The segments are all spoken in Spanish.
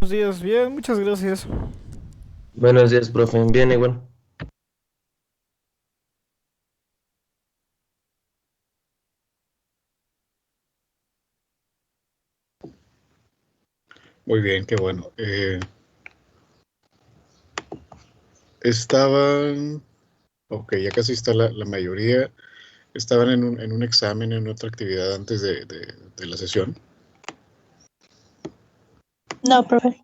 Buenos días, bien, muchas gracias. Buenos días, profe. Bien, igual. Muy bien, qué bueno. Estaban, ok, ya casi está la mayoría. Estaban en un examen, en otra actividad antes de la sesión. No, profe.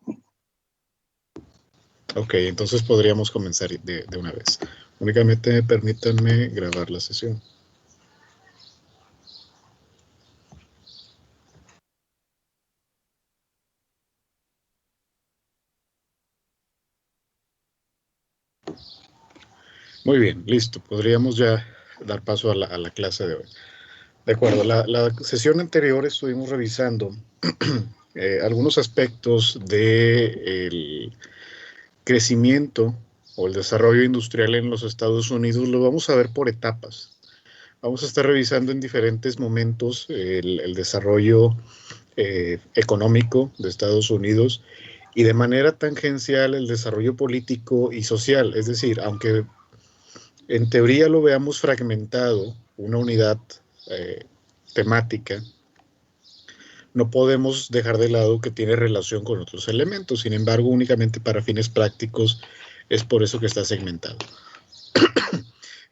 Ok, entonces podríamos comenzar de una vez. Únicamente permítanme grabar la sesión. Muy bien, listo. Podríamos ya dar paso a la clase de hoy. De acuerdo, la sesión anterior estuvimos revisando algunos aspectos del crecimiento o el desarrollo industrial en los Estados Unidos. Lo vamos a ver por etapas. Vamos a estar revisando en diferentes momentos el desarrollo económico de Estados Unidos y de manera tangencial el desarrollo político y social. Es decir, aunque en teoría lo veamos fragmentado, una unidad eh, temática, no podemos dejar de lado que tiene relación con otros elementos. Sin embargo, únicamente para fines prácticos es por eso que está segmentado.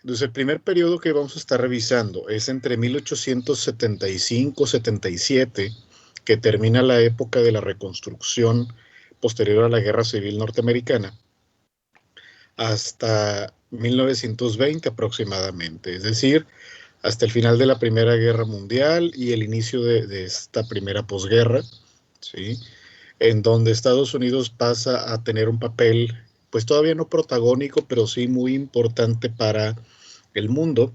Entonces, el primer periodo que vamos a estar revisando es entre 1875-77, que termina la época de la reconstrucción posterior a la Guerra Civil Norteamericana, hasta 1920 aproximadamente, es decir, hasta el final de la Primera Guerra Mundial y el inicio de esta primera posguerra, ¿sí? En donde Estados Unidos pasa a tener un papel, pues todavía no protagónico, pero sí muy importante para el mundo.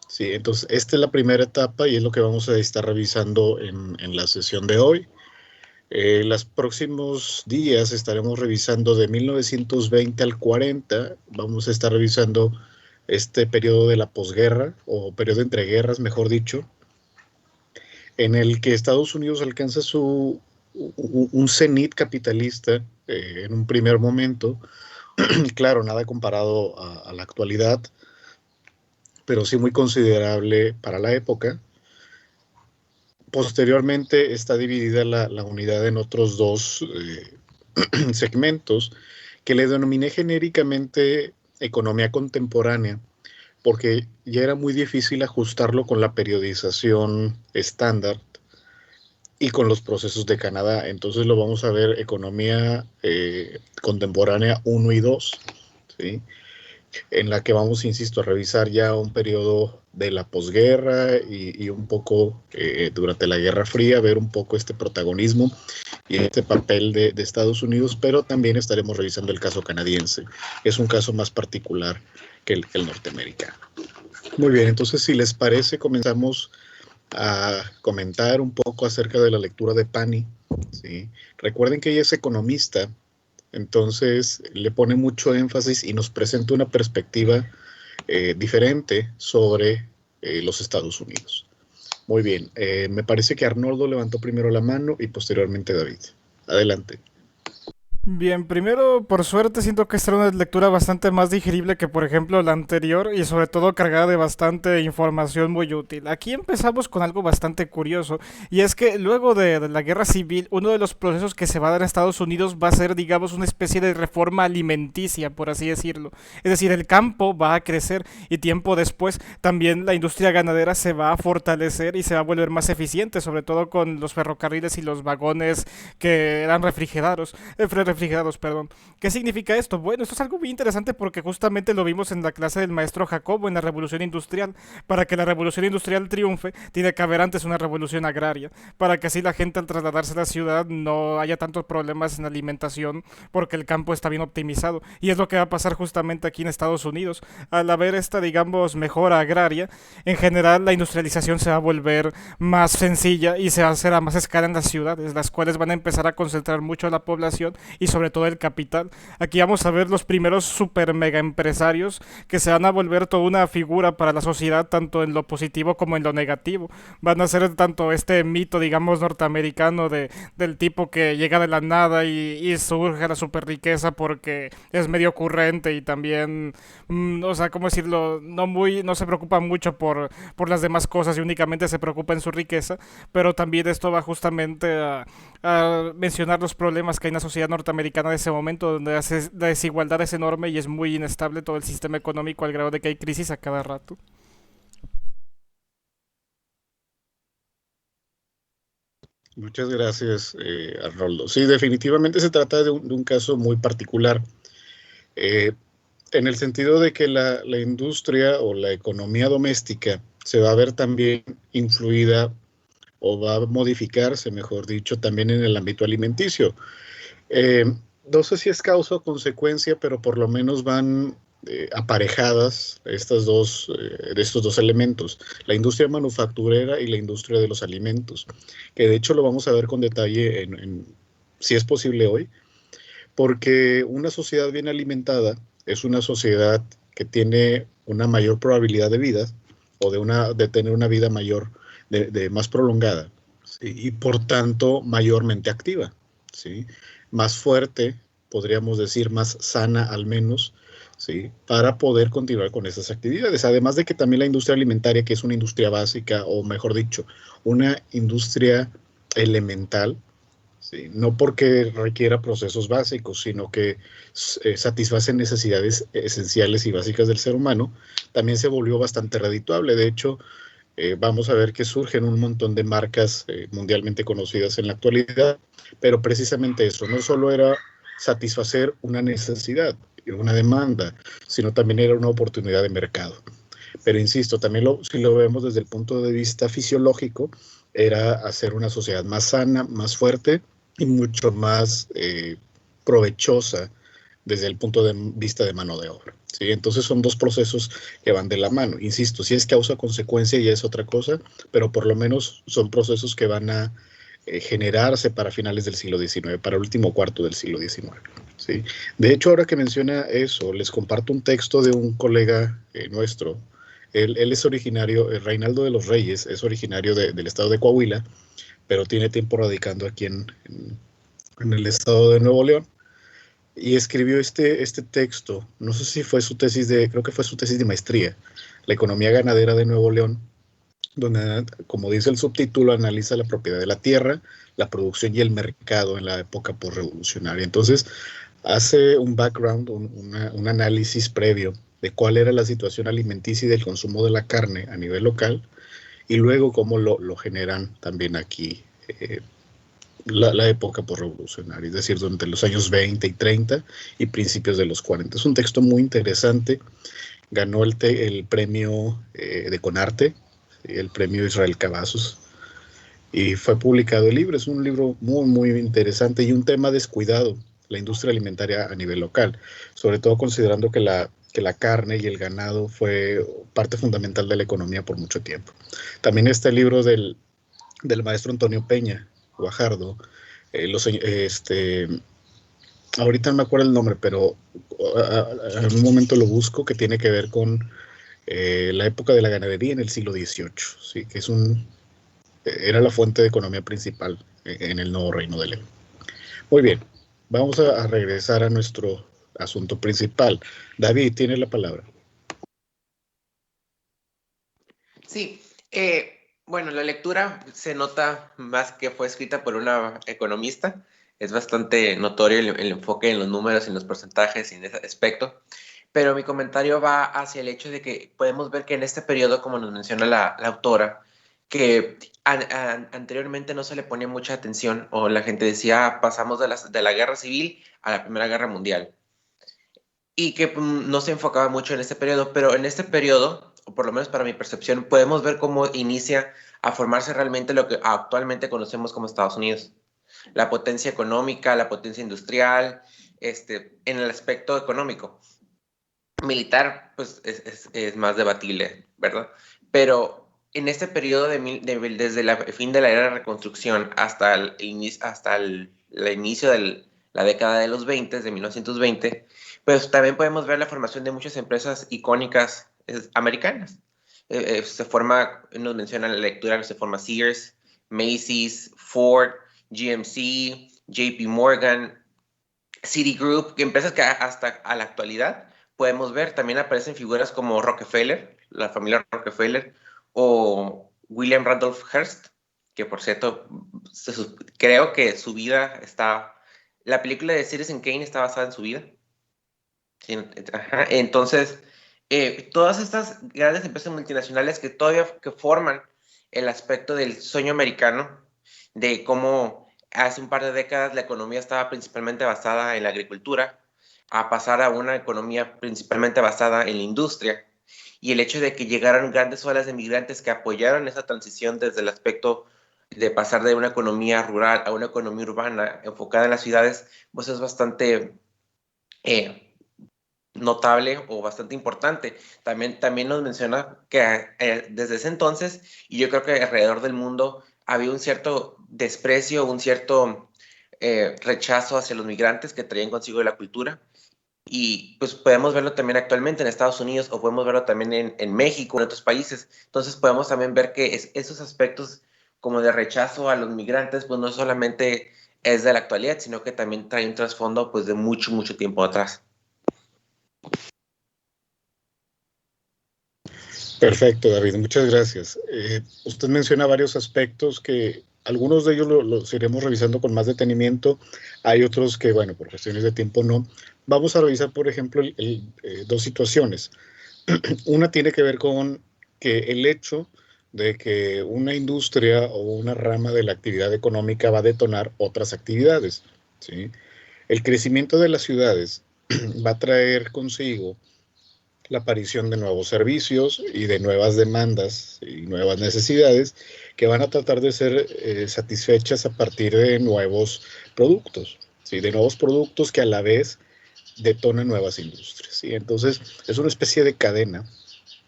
Sí, entonces esta es la primera etapa y es lo que vamos a estar revisando en la sesión de hoy. Los próximos días estaremos revisando de 1920 al 40, vamos a estar revisando este periodo de la posguerra, o periodo entre guerras, mejor dicho, en el que Estados Unidos alcanza un cenit capitalista en un primer momento. Claro, nada comparado a la actualidad, pero sí muy considerable para la época. Posteriormente está dividida la unidad en otros dos segmentos que le denominé genéricamente economía contemporánea, porque ya era muy difícil ajustarlo con la periodización estándar y con los procesos de Canadá. Entonces lo vamos a ver economía contemporánea uno y 2, ¿sí? En la que vamos, insisto, a revisar ya un periodo de la posguerra y un poco durante la Guerra Fría, ver un poco este protagonismo y este papel de Estados Unidos, pero también estaremos revisando el caso canadiense. Es un caso más particular que el norteamericano. Muy bien, entonces si les parece, comenzamos a comentar un poco acerca de la lectura de Pani, ¿sí? Recuerden que ella es economista, entonces le pone mucho énfasis y nos presenta una perspectiva diferente sobre los Estados Unidos. Muy bien, me parece que Arnoldo levantó primero la mano y posteriormente David. Adelante. Bien, primero, por suerte, siento que esta era una lectura bastante más digerible que, por ejemplo, la anterior y sobre todo cargada de bastante información muy útil. Aquí empezamos con algo bastante curioso y es que luego de la guerra civil, uno de los procesos que se va a dar en Estados Unidos va a ser, digamos, una especie de reforma alimenticia, por así decirlo. Es decir, el campo va a crecer y tiempo después también la industria ganadera se va a fortalecer y se va a volver más eficiente, sobre todo con los ferrocarriles y los vagones que eran refrigerados, perdón. ¿Qué significa esto? Bueno, esto es algo muy interesante porque justamente lo vimos en la clase del maestro Jacobo en la revolución industrial. Para que la revolución industrial triunfe, tiene que haber antes una revolución agraria, para que así la gente al trasladarse a la ciudad no haya tantos problemas en alimentación porque el campo está bien optimizado. Y es lo que va a pasar justamente aquí en Estados Unidos. Al haber esta, digamos, mejora agraria, en general la industrialización se va a volver más sencilla y se va a hacer a más escala en las ciudades, las cuales van a empezar a concentrar mucho a la población y y sobre todo el capital. Aquí vamos a ver los primeros super mega empresarios que se van a volver toda una figura para la sociedad, tanto en lo positivo como en lo negativo. Van a ser tanto este mito, digamos, norteamericano del tipo que llega de la nada y surge la super riqueza porque es medio ocurrente y también, o sea, ¿cómo decirlo? No se preocupa mucho por las demás cosas y únicamente se preocupa en su riqueza, pero también esto va justamente a mencionar los problemas que hay en la sociedad norteamericana de ese momento, donde la desigualdad es enorme y es muy inestable todo el sistema económico al grado de que hay crisis a cada rato. Muchas gracias, Arnoldo. Sí, definitivamente se trata de un caso muy particular, eh, en el sentido de que la industria o la economía doméstica se va a ver también influida o va a modificarse, mejor dicho, también en el ámbito alimenticio. Eh, no sé si es causa o consecuencia, pero por lo menos van aparejadas de estos dos elementos, la industria manufacturera y la industria de los alimentos, que de hecho lo vamos a ver con detalle si es posible hoy, porque una sociedad bien alimentada es una sociedad que tiene una mayor probabilidad de vida o de tener una vida mayor, de más prolongada, ¿sí? Y por tanto mayormente activa, ¿sí? Más fuerte, podríamos decir, más sana al menos, ¿sí? Para poder continuar con esas actividades. Además de que también la industria alimentaria, que es una industria básica, o mejor dicho, una industria elemental, ¿sí? No porque requiera procesos básicos, sino que satisface necesidades esenciales y básicas del ser humano, también se volvió bastante redituable. De hecho, vamos a ver que surgen un montón de marcas mundialmente conocidas en la actualidad, pero precisamente eso, no solo era satisfacer una necesidad, una demanda, sino también era una oportunidad de mercado. Pero insisto, también si lo vemos desde el punto de vista fisiológico, era hacer una sociedad más sana, más fuerte y mucho más provechosa desde el punto de vista de mano de obra, ¿sí? Entonces son dos procesos que van de la mano. Insisto, si es causa-consecuencia ya es otra cosa, pero por lo menos son procesos que van a generarse para finales del siglo XIX, para el último cuarto del siglo XIX, ¿sí? De hecho, ahora que menciona eso, les comparto un texto de un colega nuestro. Él es originario, Reinaldo de los Reyes, es originario del estado de Coahuila, pero tiene tiempo radicando aquí en el estado de Nuevo León, y escribió este texto, no sé si fue su tesis creo que fue su tesis de maestría, La economía ganadera de Nuevo León, donde, como dice el subtítulo, analiza la propiedad de la tierra, la producción y el mercado en la época postrevolucionaria. Entonces, hace un background, un análisis previo de cuál era la situación alimenticia y del consumo de la carne a nivel local, y luego cómo lo generan también aquí la época postrevolucionaria, es decir, durante los años 20 y 30 y principios de los 40. Es un texto muy interesante, ganó el premio de Conarte, el premio Israel Cavazos, y fue publicado el libro. Es un libro muy, muy interesante y un tema descuidado, la industria alimentaria a nivel local, sobre todo considerando que la carne y el ganado fue parte fundamental de la economía por mucho tiempo. También está el libro del maestro Antonio Peña Guajardo, ahorita no me acuerdo el nombre, pero en un momento lo busco, que tiene que ver con la época de la ganadería en el siglo XVIII, ¿sí? Que era la fuente de economía principal en el nuevo reino de León. Muy bien, vamos a regresar a nuestro asunto principal. David, tiene la palabra. Sí, bueno, la lectura se nota más que fue escrita por una economista. Es bastante notorio el enfoque en los números, en los porcentajes y en ese aspecto. Pero mi comentario va hacia el hecho de que podemos ver que en este periodo, como nos menciona la autora, que anteriormente no se le ponía mucha atención o la gente decía, pasamos de la guerra civil a la Primera Guerra Mundial y que no se enfocaba mucho en este periodo, pero en este periodo, o por lo menos para mi percepción, podemos ver cómo inicia a formarse realmente lo que actualmente conocemos como Estados Unidos. La potencia económica, la potencia industrial, en el aspecto económico. Militar, pues es más debatible, ¿verdad? Pero en este periodo desde el fin de la era de reconstrucción hasta el inicio la década de los 20, de 1920, pues también podemos ver la formación de muchas empresas icónicas americanas. Se forma, nos menciona la lectura, se forma Sears, Macy's, Ford, GMC, JP Morgan, Citigroup, empresas que hasta a la actualidad podemos ver. También aparecen figuras como Rockefeller, la familia Rockefeller, o William Randolph Hearst, que por cierto, creo que su vida está... La película de Citizen Kane está basada en su vida. Sí, ajá. Entonces, todas estas grandes empresas multinacionales que todavía que forman el aspecto del sueño americano, de cómo hace un par de décadas la economía estaba principalmente basada en la agricultura, a pasar a una economía principalmente basada en la industria, y el hecho de que llegaran grandes olas de migrantes que apoyaron esa transición desde el aspecto de pasar de una economía rural a una economía urbana enfocada en las ciudades, pues es bastante... notable o bastante importante. También nos menciona que desde ese entonces, y yo creo que alrededor del mundo, había un cierto desprecio, un cierto rechazo hacia los migrantes que traían consigo la cultura. Y pues podemos verlo también actualmente en Estados Unidos o podemos verlo también en México, en otros países. Entonces podemos también ver que esos aspectos como de rechazo a los migrantes, pues no solamente es de la actualidad, sino que también trae un trasfondo pues de mucho, mucho tiempo atrás. Perfecto, David, muchas gracias. Usted menciona varios aspectos que algunos de ellos los iremos revisando con más detenimiento. Hay otros que, bueno, por cuestiones de tiempo no. Vamos a revisar, por ejemplo, dos situaciones. Una tiene que ver con que el hecho de que una industria o una rama de la actividad económica va a detonar otras actividades, ¿sí? El crecimiento de las ciudades va a traer consigo la aparición de nuevos servicios y de nuevas demandas y nuevas necesidades que van a tratar de ser satisfechas a partir de nuevos productos, ¿sí? De nuevos productos que a la vez detonan nuevas industrias, ¿sí? Entonces es una especie de cadena,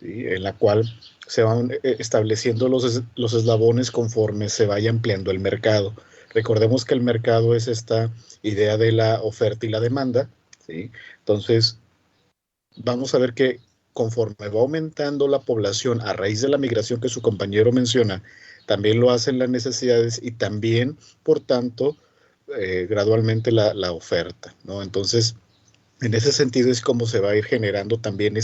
¿sí? En la cual se van estableciendo los eslabones conforme se vaya ampliando el mercado. Recordemos que el mercado es esta idea de la oferta y la demanda, ¿sí? Entonces vamos a ver que conforme va aumentando la población a raíz de la migración que su compañero menciona, también lo hacen las necesidades y también, por tanto, gradualmente la oferta, ¿no? Entonces, en ese sentido es como se va a ir generando también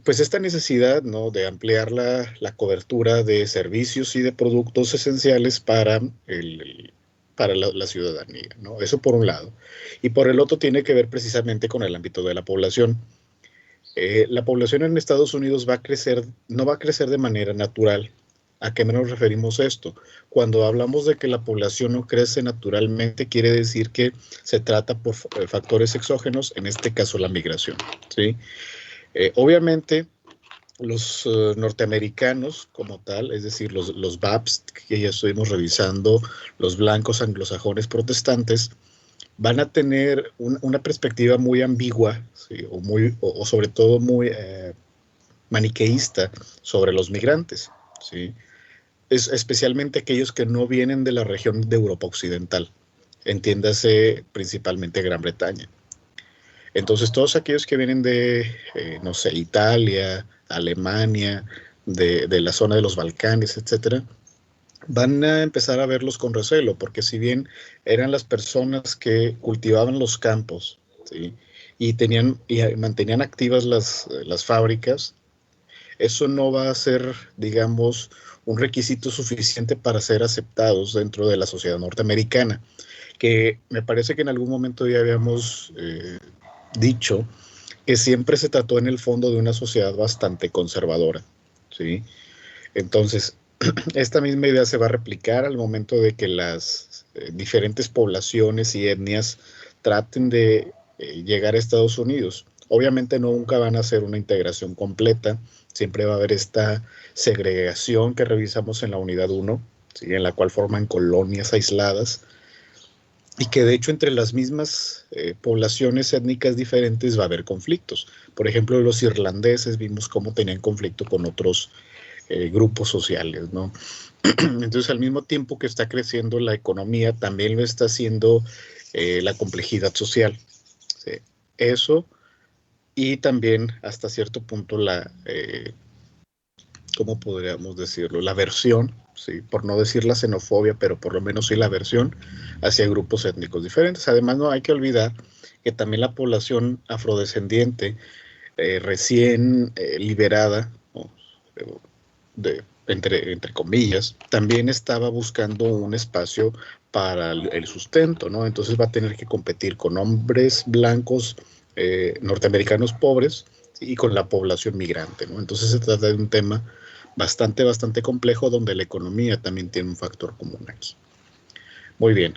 pues esta necesidad, ¿no? De ampliar la cobertura de servicios y de productos esenciales para la ciudadanía, ¿no? Eso por un lado. Y por el otro tiene que ver precisamente con el ámbito de la población. La población en Estados Unidos va a crecer, no va a crecer de manera natural. ¿A qué nos referimos esto? Cuando hablamos de que la población no crece naturalmente, quiere decir que se trata por factores exógenos, en este caso la migración, ¿sí? Obviamente, los norteamericanos como tal, es decir, los BAPS que ya estuvimos revisando, los blancos anglosajones protestantes, van a tener una perspectiva muy ambigua, ¿sí? o sobre todo muy maniqueísta sobre los migrantes, ¿sí? Especialmente aquellos que no vienen de la región de Europa Occidental, entiéndase principalmente Gran Bretaña. Entonces, todos aquellos que vienen de, no sé, Italia, Alemania, de la zona de los Balcanes, etcétera, van a empezar a verlos con recelo, porque si bien eran las personas que cultivaban los campos, ¿sí? y mantenían activas las fábricas, eso no va a ser, digamos, un requisito suficiente para ser aceptados dentro de la sociedad norteamericana, que me parece que en algún momento ya habíamos dicho que siempre se trató en el fondo de una sociedad bastante conservadora, ¿sí? Entonces, esta misma idea se va a replicar al momento de que las diferentes poblaciones y etnias traten de llegar a Estados Unidos. Obviamente nunca van a hacer una integración completa, siempre va a haber esta segregación que revisamos en la unidad 1, ¿sí? En la cual forman colonias aisladas, y que de hecho entre las mismas poblaciones étnicas diferentes va a haber conflictos. Por ejemplo, los irlandeses vimos cómo tenían conflicto con otros grupos sociales, ¿no? Entonces, al mismo tiempo que está creciendo la economía, también lo está haciendo la complejidad social. ¿Sí? Eso, y también hasta cierto punto ¿cómo podríamos decirlo? La aversión, ¿sí? Por no decir la xenofobia, pero por lo menos sí la aversión hacia grupos étnicos diferentes. Además, no hay que olvidar que también la población afrodescendiente recién liberada, ¿no? Entre comillas, también estaba buscando un espacio para el sustento, ¿no? Entonces va a tener que competir con hombres blancos norteamericanos pobres, ¿sí? Y con la población migrante, ¿no? Entonces se trata de un tema bastante complejo, donde la economía también tiene un factor común aquí. Muy bien,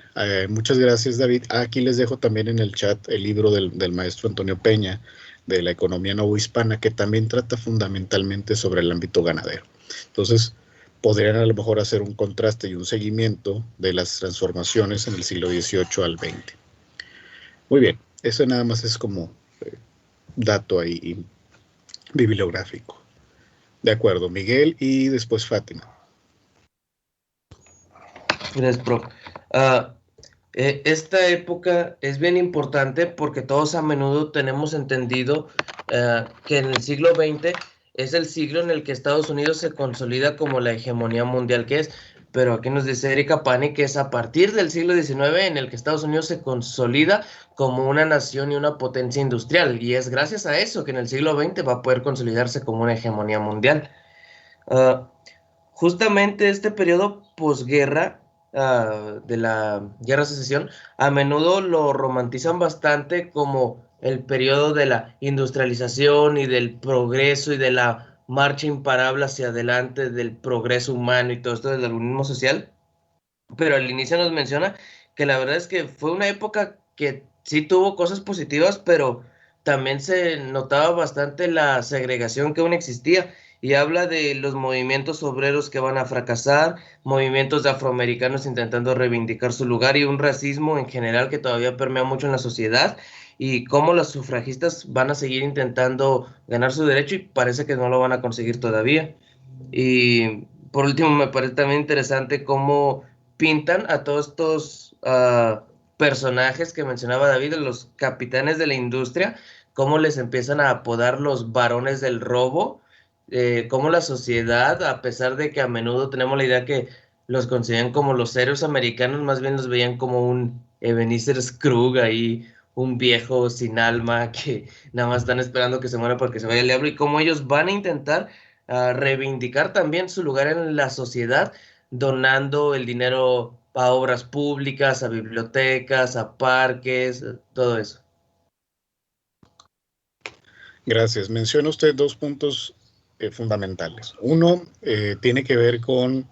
muchas gracias, David. Aquí les dejo también en el chat el libro del maestro Antonio Peña, de la economía novohispana, que también trata fundamentalmente sobre el ámbito ganadero. Entonces, podrían a lo mejor hacer un contraste y un seguimiento de las transformaciones en el siglo XVIII al XX. Muy bien, eso nada más es como dato ahí bibliográfico. De acuerdo, Miguel, y después Fátima. Gracias, prof. Ah, esta época es bien importante porque todos a menudo tenemos entendido que en el siglo XX es el siglo en el que Estados Unidos se consolida como la hegemonía mundial que es, pero aquí nos dice Erika Pani que es a partir del siglo XIX en el que Estados Unidos se consolida como una nación y una potencia industrial, y es gracias a eso que en el siglo XX va a poder consolidarse como una hegemonía mundial. Ah, Justamente este periodo posguerra de la Guerra de Secesión, a menudo lo romantizan bastante como el periodo de la industrialización y del progreso y de la marcha imparable hacia adelante del progreso humano y todo esto del darwinismo social. Pero al inicio nos menciona que la verdad es que fue una época que sí tuvo cosas positivas, pero también se notaba bastante la segregación que aún existía, y habla de los movimientos obreros que van a fracasar, movimientos de afroamericanos intentando reivindicar su lugar y un racismo en general que todavía permea mucho en la sociedad, y cómo los sufragistas van a seguir intentando ganar su derecho y parece que no lo van a conseguir todavía. Y por último, me parece también interesante cómo pintan a todos estos personajes que mencionaba David, los capitanes de la industria, cómo les empiezan a apodar los varones del robo, cómo la sociedad, a pesar de que a menudo tenemos la idea que los consideran como los héroes americanos, más bien los veían como un Ebenezer Scrooge ahí, un viejo sin alma que nada más están esperando que se muera porque se vaya el diablo, y cómo ellos van a intentar reivindicar también su lugar en la sociedad, donando el dinero a obras públicas, a bibliotecas, a parques, todo eso. Gracias. Menciona usted dos puntos fundamentales. Uno tiene que ver con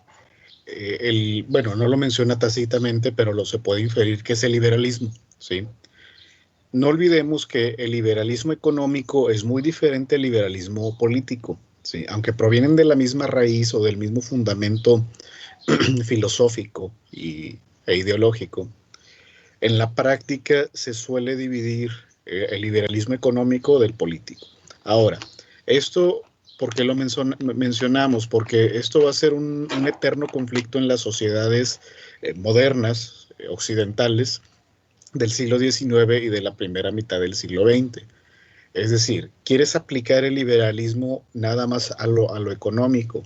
bueno, no lo menciona tácitamente, pero lo se puede inferir que es el liberalismo, ¿sí? No olvidemos que el liberalismo económico es muy diferente al liberalismo político, ¿sí? Aunque provienen de la misma raíz o del mismo fundamento filosófico e ideológico. En la práctica se suele dividir el liberalismo económico del político. Ahora, esto, ¿por qué lo mencionamos? Porque esto va a ser un eterno conflicto en las sociedades modernas, occidentales, del siglo XIX y de la primera mitad del siglo XX. Es decir, quieres aplicar el liberalismo nada más a lo económico,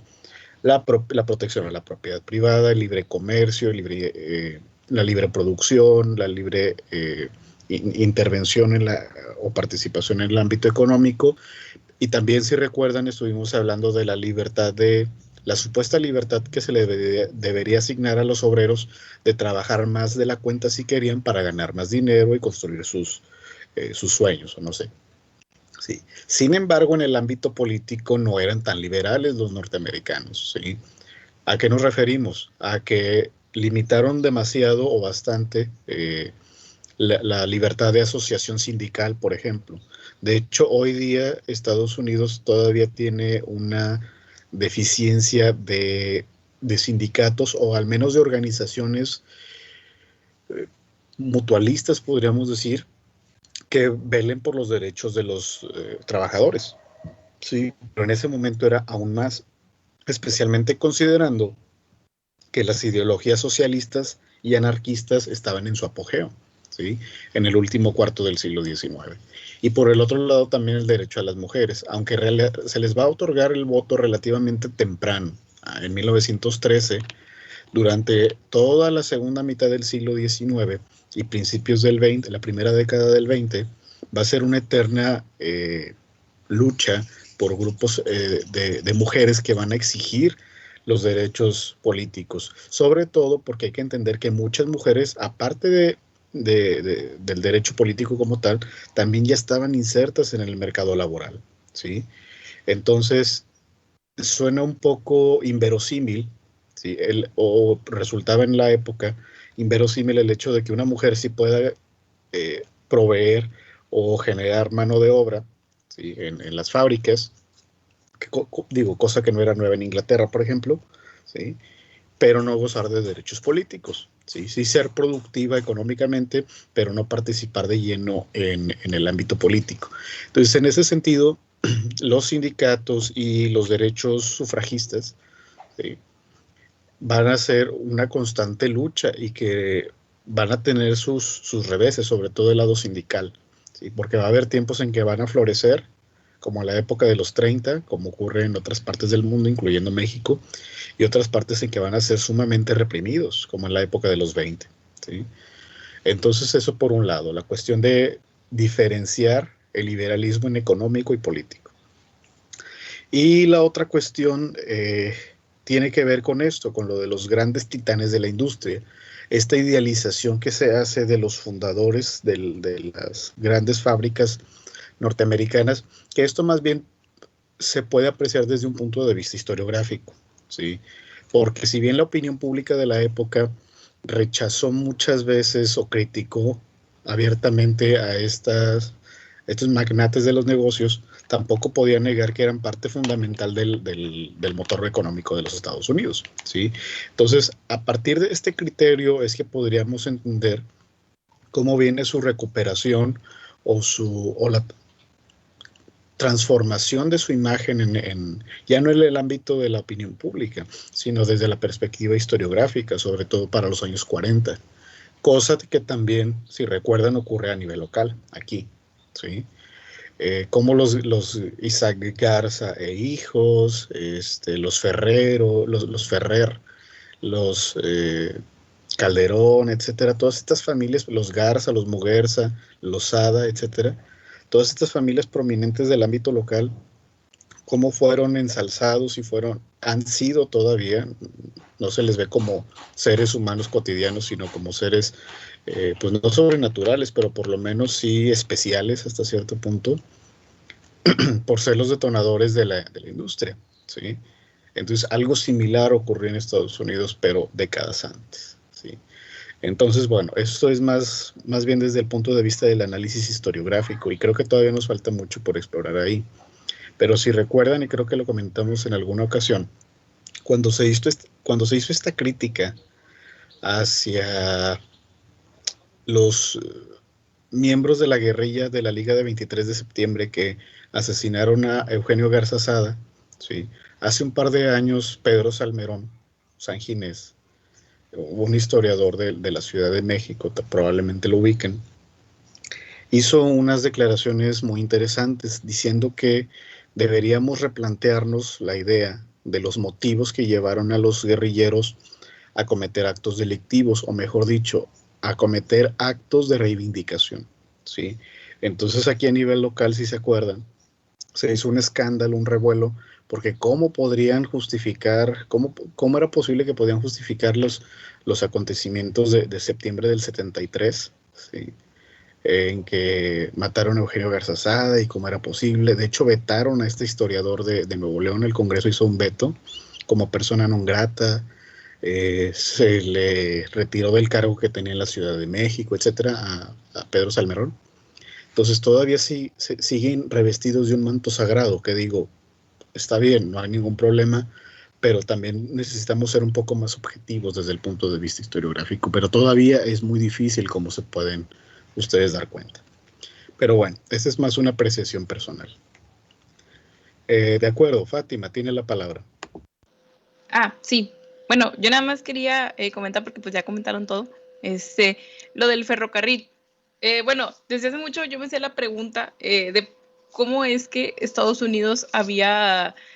la protección a la propiedad privada, el libre comercio, la libre producción, la libre intervención o participación en el ámbito económico. Y también, si recuerdan, estuvimos hablando de la supuesta libertad que se le debería asignar a los obreros de trabajar más de la cuenta si querían para ganar más dinero y construir sus sueños, o no sé. Sí. Sin embargo, en el ámbito político no eran tan liberales los norteamericanos, ¿sí? ¿A qué nos referimos? A que limitaron demasiado o bastante la libertad de asociación sindical, por ejemplo. De hecho, hoy día Estados Unidos todavía tiene una deficiencia de sindicatos, o al menos de organizaciones mutualistas, podríamos decir, que velen por los derechos de los trabajadores. Sí, pero en ese momento era aún más, especialmente considerando que las ideologías socialistas y anarquistas estaban en su apogeo, ¿sí? En el último cuarto del siglo XIX. Y por el otro lado también el derecho a las mujeres, aunque se les va a otorgar el voto relativamente temprano, en 1913, durante toda la segunda mitad del siglo XIX y principios del XX, la primera década del XX, va a ser una eterna lucha por grupos de mujeres que van a exigir los derechos políticos, sobre todo porque hay que entender que muchas mujeres, aparte del derecho político como tal, también ya estaban insertas en el mercado laboral, ¿sí? Entonces, suena un poco inverosímil, ¿sí? O resultaba en la época inverosímil el hecho de que una mujer sí pueda proveer o generar mano de obra, ¿sí? En las fábricas, digo, cosa que no era nueva en Inglaterra, por ejemplo, ¿sí? Pero no gozar de derechos políticos, ¿sí? Sí ser productiva económicamente, pero no participar de lleno en el ámbito político. Entonces, en ese sentido, los sindicatos y los derechos sufragistas, ¿sí? Van a ser una constante lucha y que van a tener sus reveses, sobre todo el lado sindical, ¿sí? Porque va a haber tiempos en que van a florecer, como en la época de los 30, como ocurre en otras partes del mundo, incluyendo México, y otras partes en que van a ser sumamente reprimidos, como en la época de los 20, ¿sí? Entonces eso por un lado, la cuestión de diferenciar el liberalismo en económico y político. Y la otra cuestión tiene que ver con esto, con lo de los grandes titanes de la industria, esta idealización que se hace de los fundadores de las grandes fábricas norteamericanas, que esto más bien se puede apreciar desde un punto de vista historiográfico, ¿sí? Porque si bien la opinión pública de la época rechazó muchas veces o criticó abiertamente a estos magnates de los negocios, tampoco podía negar que eran parte fundamental del motor económico de los Estados Unidos, ¿sí? Entonces, a partir de este criterio es que podríamos entender cómo viene su recuperación o la transformación de su imagen ya no en el ámbito de la opinión pública, sino desde la perspectiva historiográfica, sobre todo para los años 40. Cosa que también, si recuerdan, ocurre a nivel local, aquí, ¿sí? Como los Isaac Garza e hijos, los Ferrero, los Ferrer, los Calderón, etcétera, todas estas familias, los Garza, los Muguerza, los Sada, etcétera, todas estas familias prominentes del ámbito local, cómo fueron ensalzados y han sido todavía, no se les ve como seres humanos cotidianos, sino como seres, pues no sobrenaturales, pero por lo menos sí especiales hasta cierto punto, por ser los detonadores de la industria, ¿sí? Entonces, algo similar ocurrió en Estados Unidos, pero décadas antes, ¿sí? Entonces, bueno, esto es más bien desde el punto de vista del análisis historiográfico y creo que todavía nos falta mucho por explorar ahí. Pero si recuerdan, y creo que lo comentamos en alguna ocasión, cuando se hizo esta crítica hacia los miembros de la guerrilla de la Liga de 23 de septiembre que asesinaron a Eugenio Garza Sada, ¿sí? Hace un par de años, Pedro Salmerón, San Ginés, un historiador de la Ciudad de México, probablemente lo ubiquen, hizo unas declaraciones muy interesantes diciendo que deberíamos replantearnos la idea de los motivos que llevaron a los guerrilleros a cometer actos delictivos, o mejor dicho, a cometer actos de reivindicación, ¿sí? Entonces aquí a nivel local, si se acuerdan, se hizo un escándalo, un revuelo, porque cómo podrían justificar, cómo era posible que podían justificar los acontecimientos de septiembre del 73, ¿sí? En que mataron a Eugenio Garza Sada y cómo era posible. De hecho, vetaron a este historiador de Nuevo León, el Congreso hizo un veto como persona non grata, se le retiró del cargo que tenía en la Ciudad de México, etcétera, a Pedro Salmerón. Entonces todavía sí siguen revestidos de un manto sagrado, que digo, está bien, no hay ningún problema, pero también necesitamos ser un poco más objetivos desde el punto de vista historiográfico, pero todavía es muy difícil, como se pueden ustedes dar cuenta. Pero bueno, esta es más una apreciación personal. De acuerdo, Fátima, tiene la palabra. Sí. Bueno, yo nada más quería comentar, porque pues ya comentaron todo, lo del ferrocarril. Bueno, desde hace mucho yo me hacía la pregunta de cómo es que Estados Unidos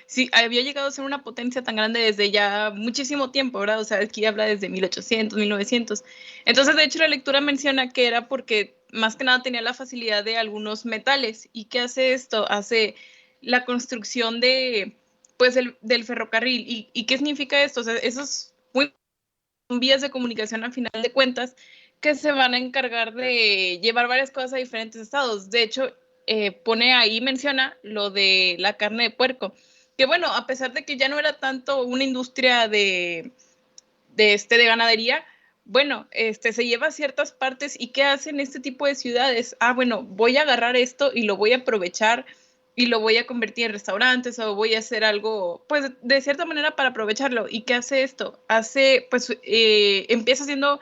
sí, había llegado a ser una potencia tan grande desde ya muchísimo tiempo, ¿verdad? O sea, aquí habla desde 1800, 1900. Entonces, de hecho, la lectura menciona que era porque más que nada tenía la facilidad de algunos metales. ¿Y qué hace esto? Hace la construcción pues, del ferrocarril. ¿Y qué significa esto? O sea, esos vías de comunicación a final de cuentas que se van a encargar de llevar varias cosas a diferentes estados. De hecho, menciona lo de la carne de puerco, que bueno, a pesar de que ya no era tanto una industria de ganadería, bueno, se lleva a ciertas partes. ¿Y qué hacen este tipo de ciudades? Bueno, voy a agarrar esto y lo voy a aprovechar y lo voy a convertir en restaurantes, o voy a hacer algo, pues, de cierta manera para aprovecharlo. ¿Y qué hace esto? Empieza siendo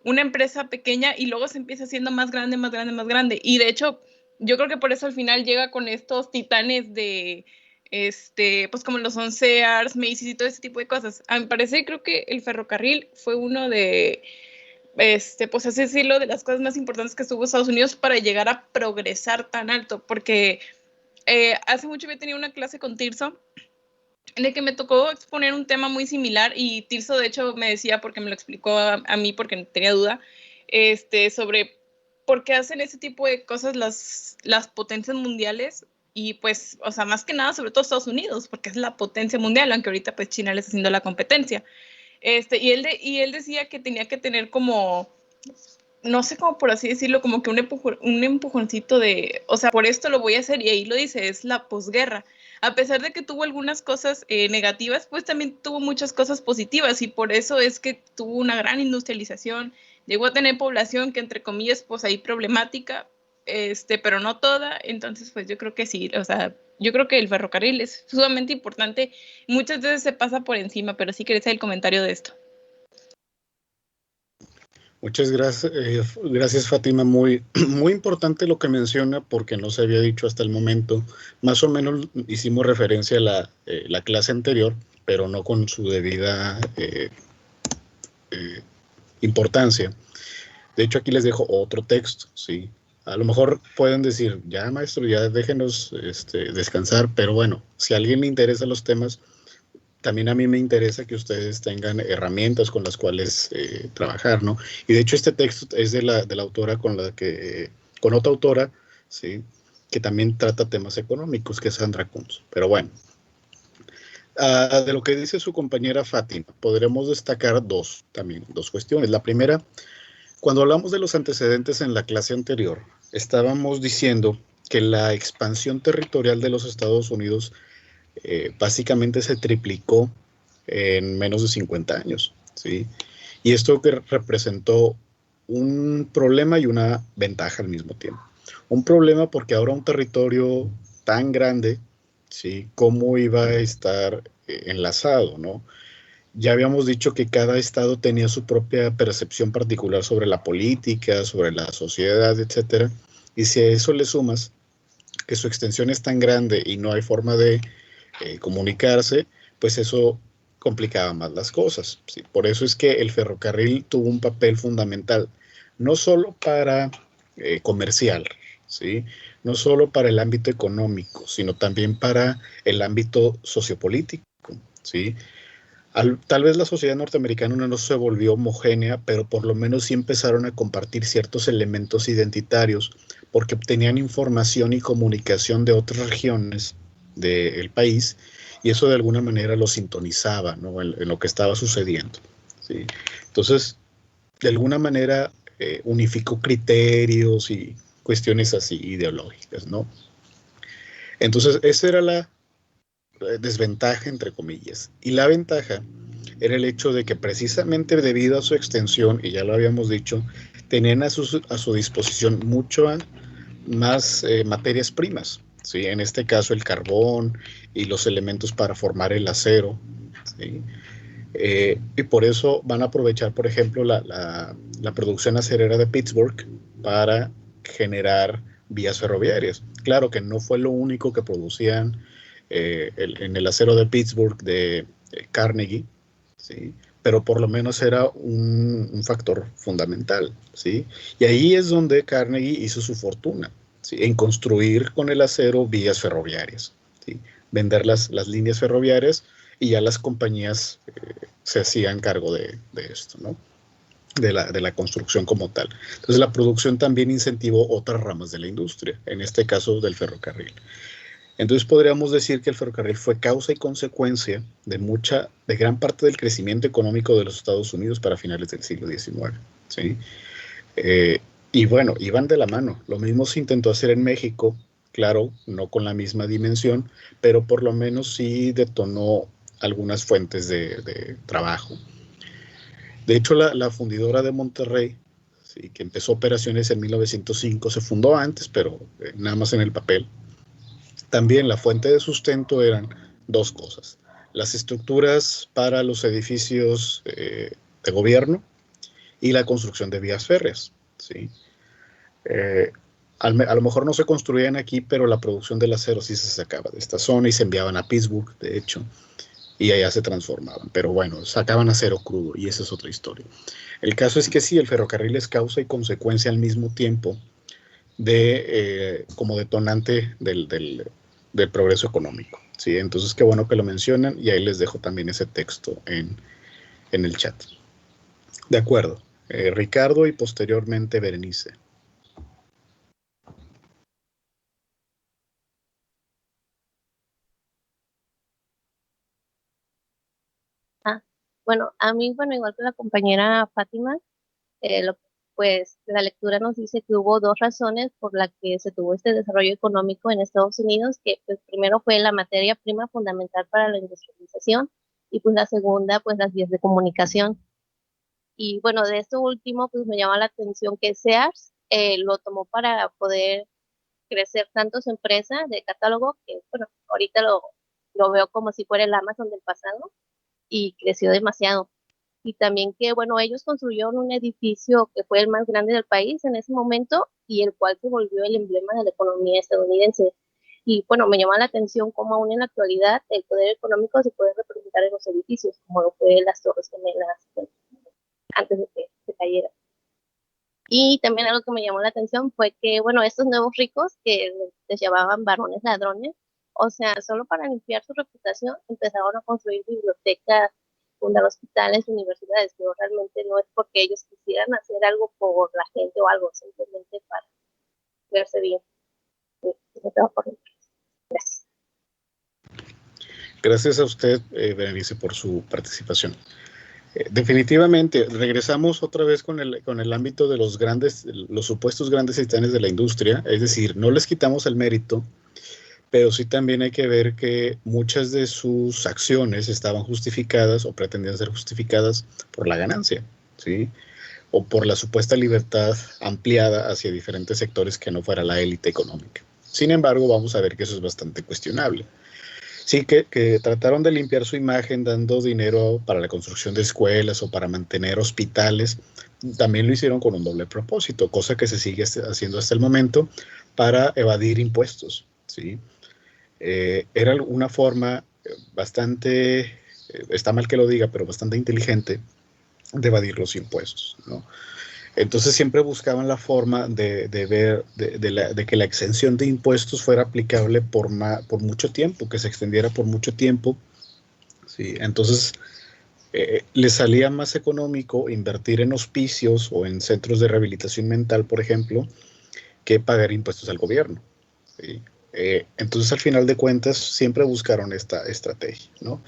una empresa pequeña y luego se empieza haciendo más grande, más grande, más grande. Y de hecho, yo creo que por eso al final llega con estos titanes pues como los son Sears, Macy's y todo ese tipo de cosas. A mi parecer, creo que el ferrocarril fue uno de, pues así decirlo, de las cosas más importantes que tuvo Estados Unidos para llegar a progresar tan alto, porque hace mucho había tenido una clase con Tirso en el que me tocó exponer un tema muy similar, y Tirso de hecho me decía, porque me lo explicó a mí porque tenía duda, sobre por qué hacen ese tipo de cosas las potencias mundiales. Y pues, o sea, más que nada, sobre todo Estados Unidos, porque es la potencia mundial, aunque ahorita pues China le está haciendo la competencia. Y él decía que tenía que tener como, no sé cómo por así decirlo, como que un empujoncito o sea, por esto lo voy a hacer, y ahí lo dice, es la posguerra. A pesar de que tuvo algunas cosas negativas, pues también tuvo muchas cosas positivas, y por eso es que tuvo una gran industrialización, llegó a tener población que, entre comillas, pues ahí problemática, pero no toda. Entonces, pues yo creo que sí, o sea, yo creo que el ferrocarril es sumamente importante, muchas veces se pasa por encima, pero sí quería hacer el comentario de esto. Muchas gracias, gracias Fátima. Muy, muy importante lo que menciona, porque no se había dicho hasta el momento. Más o menos hicimos referencia a la clase anterior, pero no con su debida importancia. De hecho, aquí les dejo otro texto, ¿sí? A lo mejor pueden decir, ya maestro, ya déjenos descansar, pero bueno, si a alguien le interesan los temas, también a mí me interesa que ustedes tengan herramientas con las cuales trabajar, ¿no? Y de hecho este texto es de la autora con otra autora, ¿sí? Que también trata temas económicos, que es Sandra Kunz. Pero bueno, de lo que dice su compañera Fátima, podremos destacar dos cuestiones. La primera, cuando hablamos de los antecedentes en la clase anterior, estábamos diciendo que la expansión territorial de los Estados Unidos básicamente se triplicó en menos de 50 años, ¿sí? Y esto que representó un problema y una ventaja al mismo tiempo. Un problema porque ahora un territorio tan grande, ¿sí? ¿Cómo iba a estar enlazado, no? Ya habíamos dicho que cada estado tenía su propia percepción particular sobre la política, sobre la sociedad, etcétera. Y si a eso le sumas que su extensión es tan grande y no hay forma de comunicarse, pues eso complicaba más las cosas, ¿sí? Por eso es que el ferrocarril tuvo un papel fundamental, no solo para comercial, ¿sí? No solo para el ámbito económico, sino también para el ámbito sociopolítico, ¿sí? Tal vez la sociedad norteamericana no se volvió homogénea, pero por lo menos sí empezaron a compartir ciertos elementos identitarios, porque obtenían información y comunicación de otras regiones del país, y eso de alguna manera lo sintonizaba, ¿no? en lo que estaba sucediendo, ¿sí? Entonces, de alguna manera unificó criterios y cuestiones así ideológicas, ¿no? Entonces, esa era la desventaja, entre comillas. Y la ventaja era el hecho de que precisamente debido a su extensión, y ya lo habíamos dicho, tenían a su disposición mucho más materias primas, ¿sí? En este caso el carbón y los elementos para formar el acero, ¿sí? Y por eso van a aprovechar, por ejemplo, la producción acerera de Pittsburgh para generar vías ferroviarias. Claro que no fue lo único que producían en el acero de Pittsburgh de Carnegie, ¿sí? pero por lo menos era un factor fundamental, ¿sí? Y ahí es donde Carnegie hizo su fortuna, ¿sí? En construir con el acero vías ferroviarias, ¿sí? Vender las líneas ferroviarias y ya las compañías se hacían cargo de esto, ¿no? De la construcción como tal. Entonces la producción también incentivó otras ramas de la industria, en este caso del ferrocarril. Entonces podríamos decir que el ferrocarril fue causa y consecuencia de gran parte del crecimiento económico de los Estados Unidos para finales del siglo XIX, ¿sí? Eh, y bueno, iban de la mano. Lo mismo se intentó hacer en México, claro, no con la misma dimensión, pero por lo menos sí detonó algunas fuentes de trabajo. De hecho, la fundidora de Monterrey, sí, que empezó operaciones en 1905, se fundó antes, pero nada más en el papel. También la fuente de sustento eran dos cosas: las estructuras para los edificios de gobierno y la construcción de vías férreas, ¿sí? Eh, a lo mejor no se construían aquí, pero la producción del acero sí se sacaba de esta zona y se enviaban a Pittsburgh, de hecho, y allá se transformaban. Pero bueno, sacaban acero crudo y esa es otra historia. El caso es que sí, el ferrocarril es causa y consecuencia al mismo tiempo como detonante del progreso económico, ¿sí? Entonces, qué bueno que lo mencionan y ahí les dejo también ese texto en el chat. De acuerdo. Ricardo y posteriormente Berenice. Ah, bueno, a mí, bueno, igual que la compañera Fátima, pues la lectura nos dice que hubo dos razones por las que se tuvo este desarrollo económico en Estados Unidos, que pues primero fue la materia prima fundamental para la industrialización y pues la segunda, pues las vías de comunicación. Y bueno, de esto último, pues me llama la atención que Sears lo tomó para poder crecer tanto su empresa de catálogo, que bueno, ahorita lo veo como si fuera el Amazon del pasado y creció demasiado. Y también que, bueno, ellos construyeron un edificio que fue el más grande del país en ese momento y el cual se volvió el emblema de la economía estadounidense. Y bueno, me llama la atención cómo aún en la actualidad el poder económico se puede representar en los edificios, como lo fue las Torres Gemelas, bueno, antes de que se cayera. Y también algo que me llamó la atención fue que, bueno, estos nuevos ricos que les llamaban varones ladrones, o sea, solo para limpiar su reputación, empezaron a construir bibliotecas, fundar hospitales, universidades, pero realmente no es porque ellos quisieran hacer algo por la gente o algo, simplemente para verse bien. Gracias. Gracias a usted, Berenice, por su participación. Definitivamente, regresamos otra vez con el ámbito de los supuestos grandes titanes de la industria, es decir, no les quitamos el mérito, pero sí también hay que ver que muchas de sus acciones estaban justificadas o pretendían ser justificadas por la ganancia, ¿sí? O por la supuesta libertad ampliada hacia diferentes sectores que no fuera la élite económica. Sin embargo, vamos a ver que eso es bastante cuestionable. Sí, que trataron de limpiar su imagen dando dinero para la construcción de escuelas o para mantener hospitales. También lo hicieron con un doble propósito, cosa que se sigue haciendo hasta el momento para evadir impuestos, ¿sí? Era una forma bastante, está mal que lo diga, pero bastante inteligente de evadir los impuestos, ¿no? Entonces siempre buscaban la forma de que la exención de impuestos fuera aplicable por mucho tiempo, que se extendiera por mucho tiempo. ¿Sí? Entonces les salía más económico invertir en hospicios o en centros de rehabilitación mental, por ejemplo, que pagar impuestos al gobierno. ¿Sí? Entonces, al final de cuentas, siempre buscaron esta estrategia, ¿no?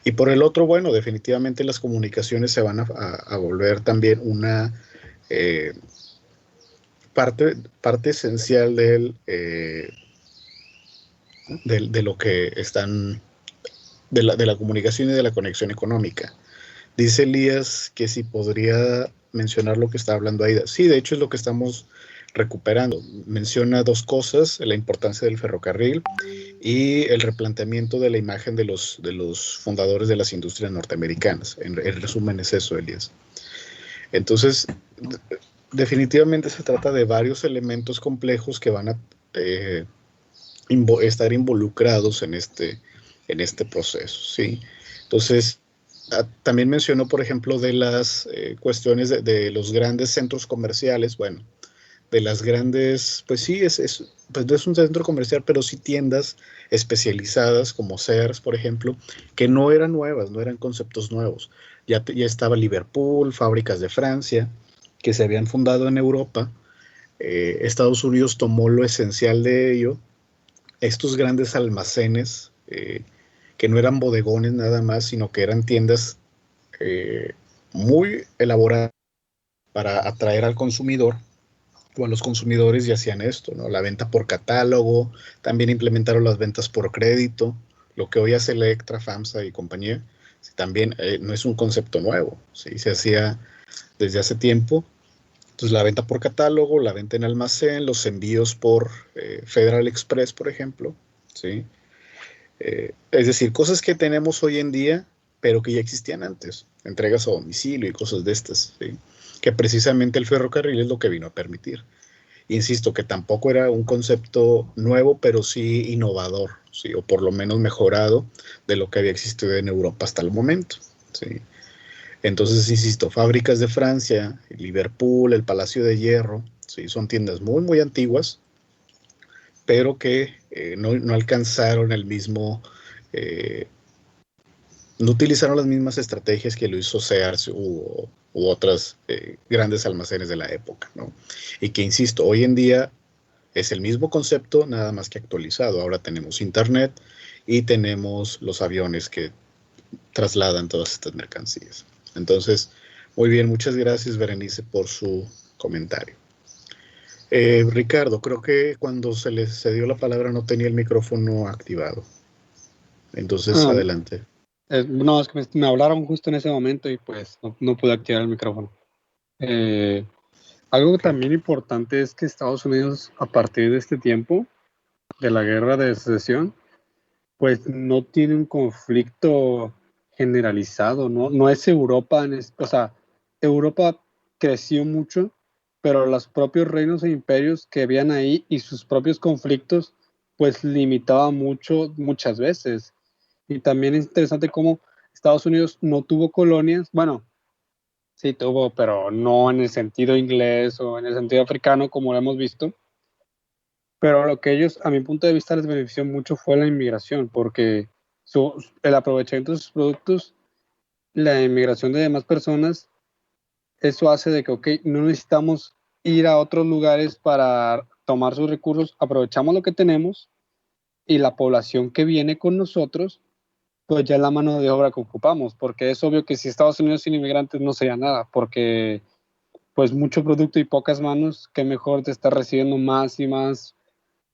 Y por el otro, bueno, definitivamente las comunicaciones se van a volver también una parte esencial de lo que están, de la comunicación y de la conexión económica. Dice Elías que si podría mencionar lo que está hablando Aida. Sí, de hecho es lo que estamos recuperando. Menciona dos cosas: la importancia del ferrocarril y el replanteamiento de la imagen de los fundadores de las industrias norteamericanas. En resumen es eso, Elías. Entonces, definitivamente se trata de varios elementos complejos que van a estar involucrados en este proceso, ¿sí? Entonces, También mencionó, por ejemplo, de las cuestiones de los grandes centros comerciales, bueno, de las grandes, pues sí, pues no es un centro comercial, pero sí tiendas especializadas como Sears, por ejemplo, que no eran nuevas, no eran conceptos nuevos. Ya estaba Liverpool, fábricas de Francia, que se habían fundado en Europa. Estados Unidos tomó lo esencial de ello, estos grandes almacenes, que no eran bodegones nada más, sino que eran tiendas muy elaboradas para atraer al consumidor o a los consumidores, y hacían esto, ¿no? La venta por catálogo, también implementaron las ventas por crédito, lo que hoy hace Electra, FAMSA y compañía, también no es un concepto nuevo, ¿sí? Se hacía desde hace tiempo. Entonces la venta por catálogo, la venta en almacén, los envíos por Federal Express, por ejemplo, ¿sí? Es decir, cosas que tenemos hoy en día, pero que ya existían antes, entregas a domicilio y cosas de estas, ¿sí? Que precisamente el ferrocarril es lo que vino a permitir. Insisto que tampoco era un concepto nuevo, pero sí innovador, ¿sí? O por lo menos mejorado de lo que había existido en Europa hasta el momento, ¿sí? Entonces, insisto, fábricas de Francia, Liverpool, el Palacio de Hierro, ¿sí? Son tiendas muy, muy antiguas, pero que no alcanzaron el mismo, eh, no utilizaron las mismas estrategias que lo hizo Sears u otras grandes almacenes de la época, ¿no? Y que, insisto, hoy en día es el mismo concepto, nada más que actualizado. Ahora tenemos internet y tenemos los aviones que trasladan todas estas mercancías. Entonces, muy bien, muchas gracias, Berenice, por su comentario. Ricardo, creo que cuando se le cedió la palabra no tenía el micrófono activado. Entonces, Ah, adelante. no, es que me hablaron justo en ese momento y pues no pude activar el micrófono. Algo también importante es que Estados Unidos, a partir de este tiempo, de la guerra de secesión, pues no tiene un conflicto generalizado, no es Europa, o sea, Europa creció mucho, pero los propios reinos e imperios que habían ahí y sus propios conflictos, pues limitaban mucho muchas veces. Y también es interesante cómo Estados Unidos no tuvo colonias, bueno, sí tuvo, pero no en el sentido inglés o en el sentido africano como lo hemos visto. Pero lo que ellos, a mi punto de vista, les benefició mucho fue la inmigración, porque el aprovechamiento de sus productos, la inmigración de demás personas, eso hace de que, ok, no necesitamos ir a otros lugares para tomar sus recursos, aprovechamos lo que tenemos y la población que viene con nosotros, pues ya es la mano de obra que ocupamos, porque es obvio que si Estados Unidos sin inmigrantes no sería nada, porque pues mucho producto y pocas manos, qué mejor te está recibiendo más y más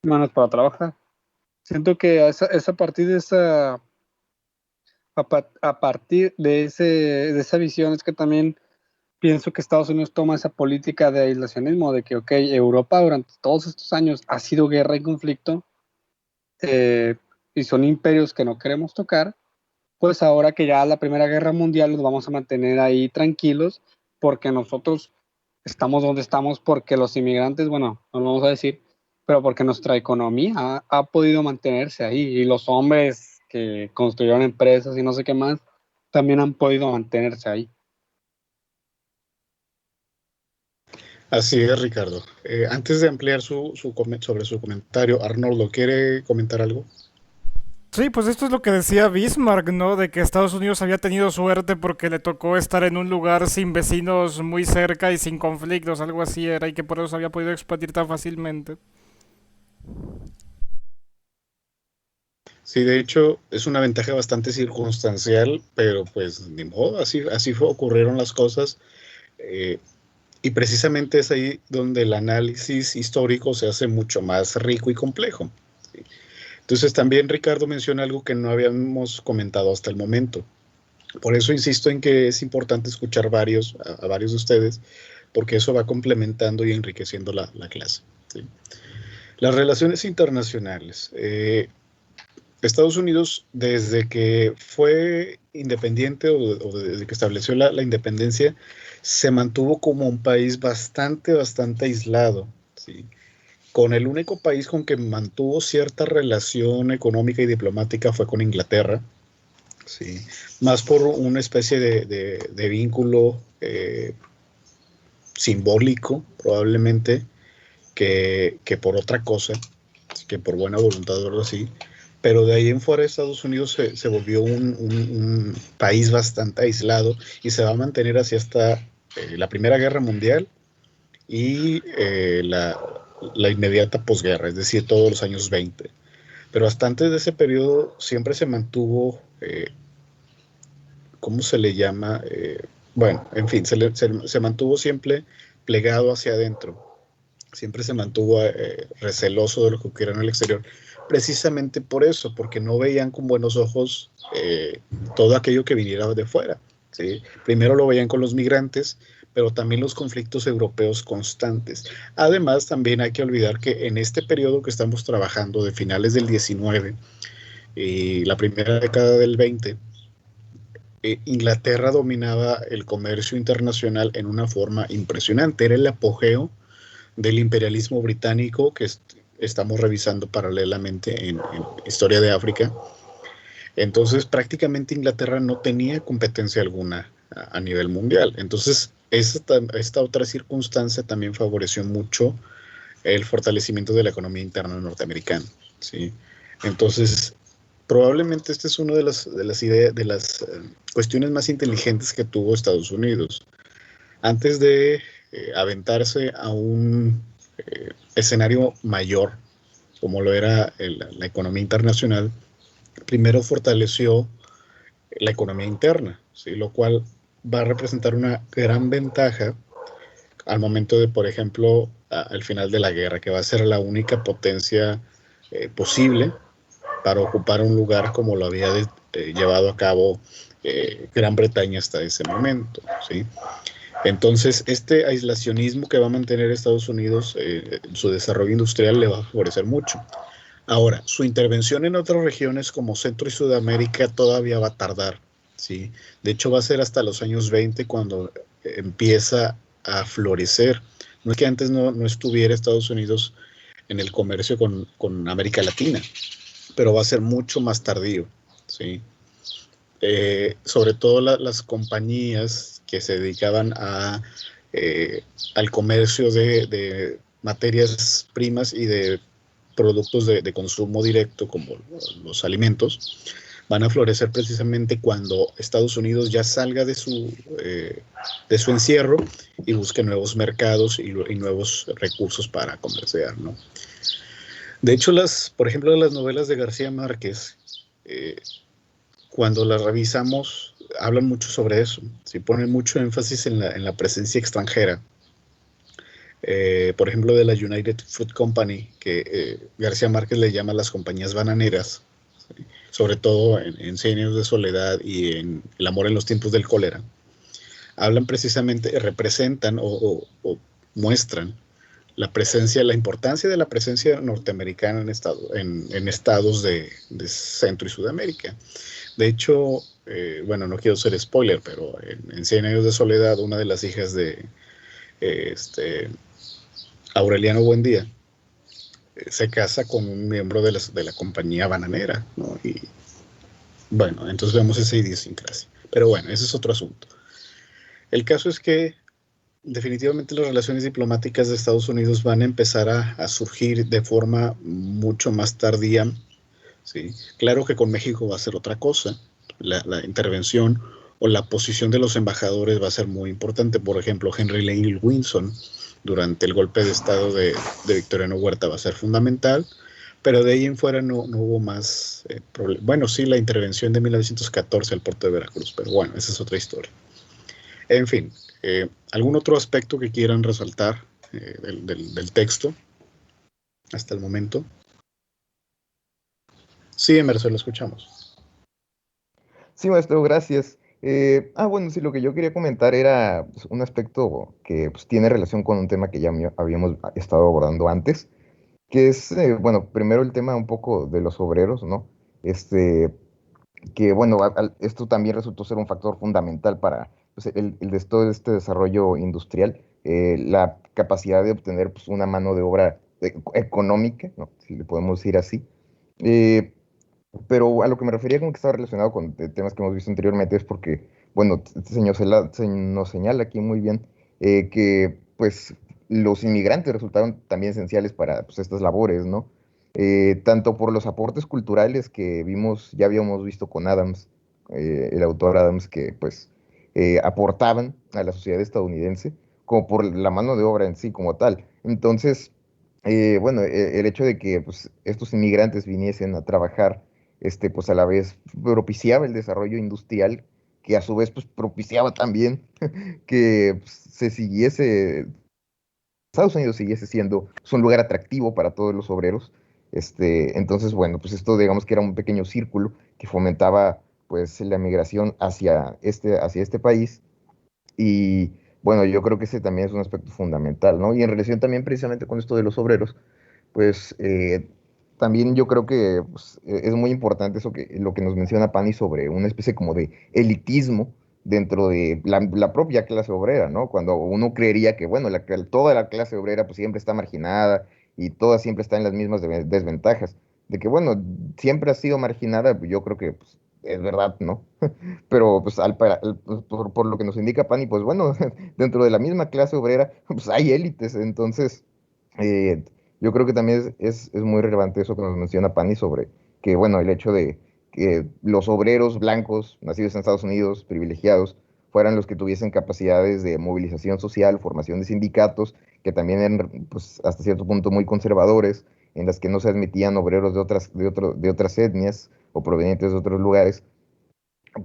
manos para trabajar. Siento que a partir de a partir de esa visión es que también pienso que Estados Unidos toma esa política de aislacionismo, de que, ok, Europa durante todos estos años ha sido guerra y conflicto, eh, y son imperios que no queremos tocar, pues ahora que ya la Primera Guerra Mundial nos vamos a mantener ahí tranquilos, porque nosotros estamos donde estamos, porque los inmigrantes, bueno, no lo vamos a decir, pero porque nuestra economía ha podido mantenerse ahí, y los hombres que construyeron empresas y no sé qué más, también han podido mantenerse ahí. Así es, Ricardo. Antes de ampliar sobre su comentario, Arnoldo, ¿quiere comentar algo? Sí, pues esto es lo que decía Bismarck, ¿no? De que Estados Unidos había tenido suerte porque le tocó estar en un lugar sin vecinos muy cerca y sin conflictos, algo así era, y que por eso había podido expandir tan fácilmente. Sí, de hecho, es una ventaja bastante circunstancial, pero pues ni modo, ocurrieron las cosas. eh, y precisamente es ahí donde el análisis histórico se hace mucho más rico y complejo. ¿Sí? Entonces, también Ricardo menciona algo que no habíamos comentado hasta el momento. Por eso insisto en que es importante escuchar a varios de ustedes, porque eso va complementando y enriqueciendo la clase. ¿Sí? Las relaciones internacionales. Estados Unidos, desde que fue independiente o desde que estableció la independencia, se mantuvo como un país bastante aislado, ¿sí? Con el único país con que mantuvo cierta relación económica y diplomática fue con Inglaterra, ¿sí? Más por una especie de vínculo simbólico, probablemente, que por otra cosa, que por buena voluntad o algo así. Pero de ahí en fuera Estados Unidos se volvió un país bastante aislado y se va a mantener así hasta la Primera Guerra Mundial y la inmediata posguerra, es decir, todos los años 20. Pero hasta antes de ese periodo siempre se mantuvo, ¿cómo se le llama? Bueno, en fin, se mantuvo siempre plegado hacia adentro. Siempre se mantuvo receloso de lo que ocurriera en el exterior, precisamente por eso, porque no veían con buenos ojos todo aquello que viniera de fuera. ¿Sí? Primero lo veían con los migrantes, pero también los conflictos europeos constantes. Además, también hay que olvidar que en este periodo que estamos trabajando, de finales del 19 y la primera década del 20, Inglaterra dominaba el comercio internacional en una forma impresionante. Era el apogeo del imperialismo británico que estamos revisando paralelamente en Historia de África. Entonces, prácticamente Inglaterra no tenía competencia alguna a nivel mundial. Entonces, esta otra circunstancia también favoreció mucho el fortalecimiento de la economía interna norteamericana. ¿Sí? Entonces, probablemente esta es una de las ideas, de las cuestiones más inteligentes que tuvo Estados Unidos. Antes de aventarse a un escenario mayor, como lo era la economía internacional, primero fortaleció la economía interna, ¿sí? Lo cual va a representar una gran ventaja al momento de, por ejemplo, al final de la guerra, que va a ser la única potencia posible para ocupar un lugar como lo había llevado a cabo Gran Bretaña hasta ese momento, ¿sí? Entonces, este aislacionismo que va a mantener Estados Unidos, su desarrollo industrial le va a favorecer mucho. Ahora, su intervención en otras regiones como Centro y Sudamérica todavía va a tardar, ¿sí? De hecho, va a ser hasta los años 20 cuando empieza a florecer. No es que antes no estuviera Estados Unidos en el comercio con América Latina, pero va a ser mucho más tardío, ¿sí? Sobre todo las compañías que se dedicaban al comercio de materias primas y de productos de consumo directo como los alimentos, van a florecer precisamente cuando Estados Unidos ya salga de su encierro y busque nuevos mercados y nuevos recursos para comerciar, ¿no? De hecho, por ejemplo, las novelas de García Márquez, cuando las revisamos, hablan mucho sobre eso. ¿Sí? Ponen mucho énfasis en la presencia extranjera. Por ejemplo, de la United Fruit Company, que García Márquez le llama las compañías bananeras, ¿sí? Sobre todo en Cien años de soledad y en El amor en los tiempos del cólera. Hablan precisamente, representan o muestran la importancia de la presencia norteamericana en estados de Centro y Sudamérica. De hecho, bueno, no quiero ser spoiler, pero en Cien años de soledad, una de las hijas de Aureliano Buendía se casa con un miembro de la compañía bananera, ¿no? Y bueno, entonces vemos esa idiosincrasia. Pero bueno, ese es otro asunto. El caso es que definitivamente las relaciones diplomáticas de Estados Unidos van a empezar a surgir de forma mucho más tardía, ¿sí? Claro que con México va a ser otra cosa. La intervención o la posición de los embajadores va a ser muy importante. Por ejemplo, Henry Lane Wilson durante el golpe de estado de Victoriano Huerta va a ser fundamental, pero de ahí en fuera no hubo más problemas. Bueno, sí, la intervención de 1914 al puerto de Veracruz, pero bueno, esa es otra historia. En fin, ¿algún otro aspecto que quieran resaltar del texto hasta el momento? Sí, Emerson, lo escuchamos. Sí, maestro, gracias. Bueno, sí, lo que yo quería comentar era pues, un aspecto que pues, tiene relación con un tema que ya habíamos estado abordando antes, que es, bueno, primero el tema un poco de los obreros, ¿no? Que, bueno, esto también resultó ser un factor fundamental para pues, de todo este desarrollo industrial, la capacidad de obtener pues, una mano de obra económica, ¿no? Si le podemos decir así. Pero a lo que me refería con que estaba relacionado con temas que hemos visto anteriormente es porque, bueno, nos señala aquí muy bien que pues los inmigrantes resultaron también esenciales para pues, estas labores, ¿no? Tanto por los aportes culturales que vimos, ya habíamos visto con Adams, el autor Adams, que pues aportaban a la sociedad estadounidense, como por la mano de obra en sí como tal. Entonces, bueno, el hecho de que pues, estos inmigrantes viniesen a trabajar pues a la vez propiciaba el desarrollo industrial, que a su vez pues propiciaba también que pues, Estados Unidos siguiese siendo pues, un lugar atractivo para todos los obreros. Entonces, bueno, pues esto digamos que era un pequeño círculo que fomentaba pues la migración hacia este país y bueno, yo creo que ese también es un aspecto fundamental, ¿no? Y en relación también precisamente con esto de los obreros, pues también yo creo que pues, es muy importante lo que nos menciona Pani sobre una especie como de elitismo dentro de la propia clase obrera, ¿no? Cuando uno creería que, bueno, toda la clase obrera pues siempre está marginada y toda siempre está en las mismas desventajas. De que, bueno, siempre ha sido marginada, pues, yo creo que pues, es verdad, ¿no? Pero pues pues, por lo que nos indica Pani, pues bueno, dentro de la misma clase obrera, pues hay élites, entonces eh, yo creo que también es muy relevante eso que nos menciona Pani sobre que, bueno, el hecho de que los obreros blancos, nacidos en Estados Unidos, privilegiados, fueran los que tuviesen capacidades de movilización social, formación de sindicatos, que también eran, pues, hasta cierto punto muy conservadores, en las que no se admitían obreros de otras etnias o provenientes de otros lugares,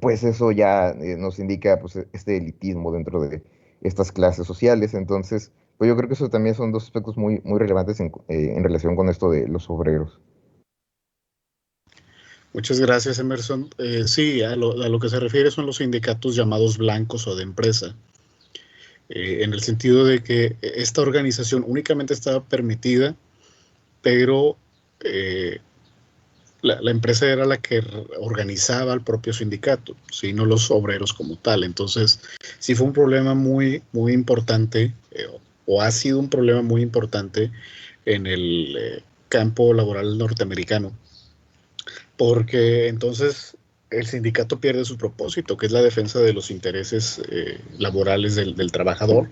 pues eso ya nos indica pues, este elitismo dentro de estas clases sociales. Entonces, pues yo creo que eso también son dos aspectos muy relevantes en relación con esto de los obreros. Muchas gracias, Emerson. Sí, a lo que se refiere son los sindicatos llamados blancos o de empresa, en el sentido de que esta organización únicamente estaba permitida, pero la empresa era la que organizaba el propio sindicato, ¿sí? No los obreros como tal. Entonces, sí fue un problema muy importante, o ha sido un problema muy importante en el campo laboral norteamericano, porque entonces el sindicato pierde su propósito, que es la defensa de los intereses laborales del trabajador,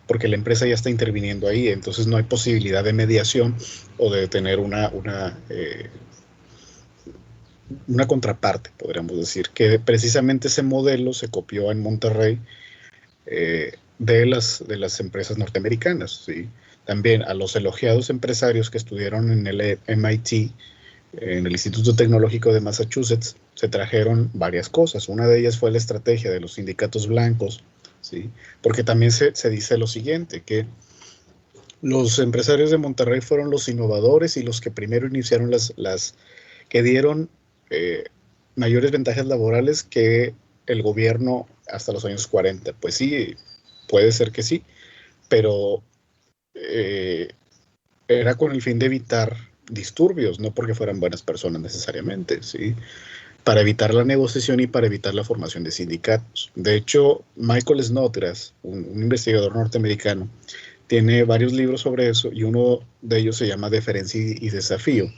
porque la empresa ya está interviniendo ahí, entonces no hay posibilidad de mediación o de tener una contraparte, podríamos decir, que precisamente ese modelo se copió en Monterrey de las empresas norteamericanas, ¿sí? También a los elogiados empresarios que estudiaron en el MIT, en el Instituto Tecnológico de Massachusetts, se trajeron varias cosas. Una de ellas fue la estrategia de los sindicatos blancos, ¿sí? Porque también se dice lo siguiente, que los empresarios de Monterrey fueron los innovadores y los que primero iniciaron que dieron eh, mayores ventajas laborales que el gobierno hasta los años 40. Pues sí, puede ser que sí, pero eh, era con el fin de evitar disturbios, no porque fueran buenas personas necesariamente, ¿sí? Para evitar la negociación y para evitar la formación de sindicatos. De hecho, Michael Snodgrass, un investigador norteamericano, tiene varios libros sobre eso y uno de ellos se llama Deferencia y Desafío,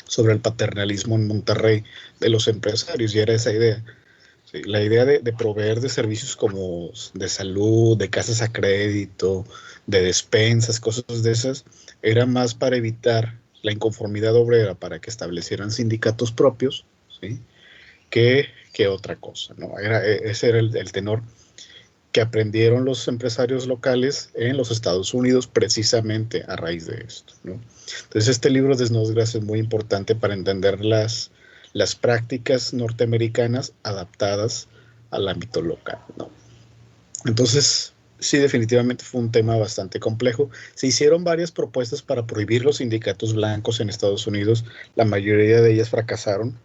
sobre el paternalismo en Monterrey de los empresarios, y era esa idea. Sí, la idea de proveer de servicios como de salud, de casas a crédito, de despensas, cosas de esas, era más para evitar la inconformidad obrera, para que establecieran sindicatos propios, ¿sí? que otra cosa, ¿no? Ese era el tenor que aprendieron los empresarios locales en los Estados Unidos precisamente a raíz de esto, ¿no? Entonces este libro de Snodgrass es muy importante para entender las prácticas norteamericanas adaptadas al ámbito local, ¿no? Entonces, sí, definitivamente fue un tema bastante complejo. Se hicieron varias propuestas para prohibir los sindicatos blancos en Estados Unidos. La mayoría de ellas fracasaron.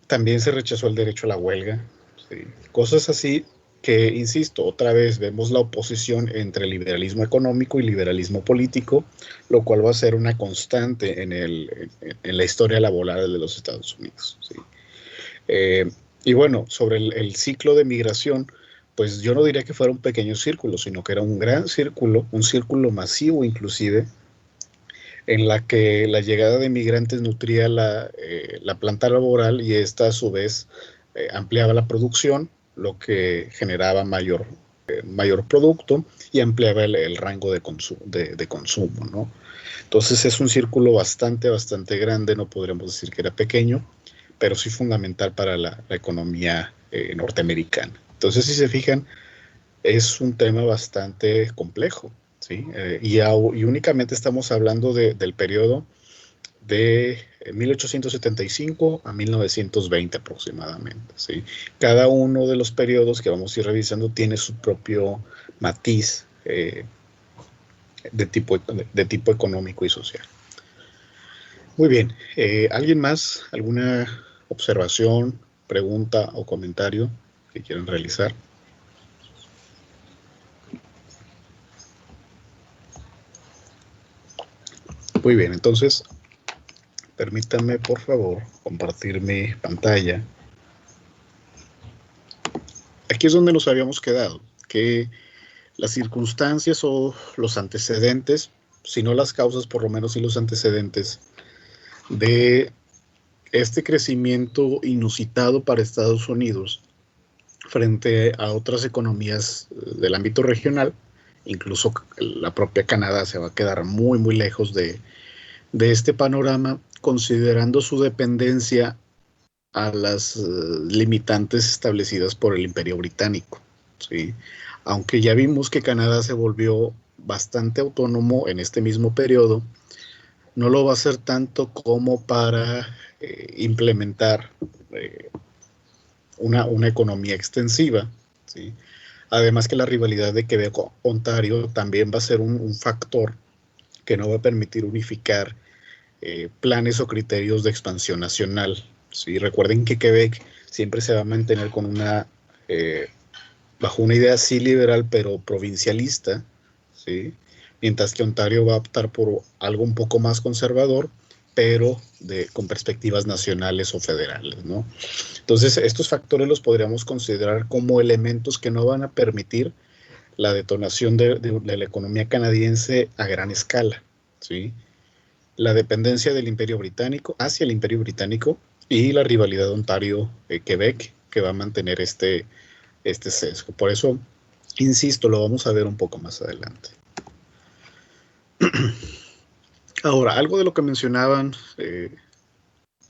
También se rechazó el derecho a la huelga. ¿Sí? Cosas así que, insisto, otra vez vemos la oposición entre liberalismo económico y liberalismo político, lo cual va a ser una constante en la historia laboral de los Estados Unidos. ¿Sí? Y bueno, sobre el ciclo de migración, pues yo no diría que fuera un pequeño círculo, sino que era un gran círculo, un círculo masivo inclusive, en la que la llegada de migrantes nutría la planta laboral y esta a su vez ampliaba la producción, lo que generaba mayor producto y ampliaba el rango de consumo, ¿no? Entonces es un círculo bastante grande, no podríamos decir que era pequeño, pero sí fundamental para la economía norteamericana. Entonces, si se fijan, es un tema bastante complejo, ¿sí? Y únicamente estamos hablando del periodo de 1875 a 1920 aproximadamente, ¿sí? Cada uno de los periodos que vamos a ir revisando tiene su propio matiz de tipo económico y social. Muy bien, ¿alguien más? ¿Alguna observación, pregunta o comentario que quieran realizar? Muy bien, entonces permítanme por favor compartir mi pantalla. Aquí es donde nos habíamos quedado, que las circunstancias o los antecedentes, si no las causas, por lo menos sí los antecedentes de este crecimiento inusitado para Estados Unidos frente a otras economías del ámbito regional, incluso la propia Canadá se va a quedar muy lejos de este panorama, considerando su dependencia a las limitantes establecidas por el Imperio Británico, ¿sí? Aunque ya vimos que Canadá se volvió bastante autónomo en este mismo periodo, no lo va a hacer tanto como para implementar una economía extensiva, ¿sí? Además que la rivalidad de Quebec-Ontario también va a ser un factor que no va a permitir unificar planes o criterios de expansión nacional, ¿sí? Recuerden que Quebec siempre se va a mantener con bajo una idea sí liberal, pero provincialista, ¿sí? Mientras que Ontario va a optar por algo un poco más conservador, pero con perspectivas nacionales o federales, ¿no? Entonces, estos factores los podríamos considerar como elementos que no van a permitir la detonación de la economía canadiense a gran escala, ¿sí? La dependencia del Imperio Británico hacia el Imperio Británico y la rivalidad Ontario-Quebec que va a mantener este sesgo. Por eso, insisto, lo vamos a ver un poco más adelante. Ahora, algo de lo que mencionaban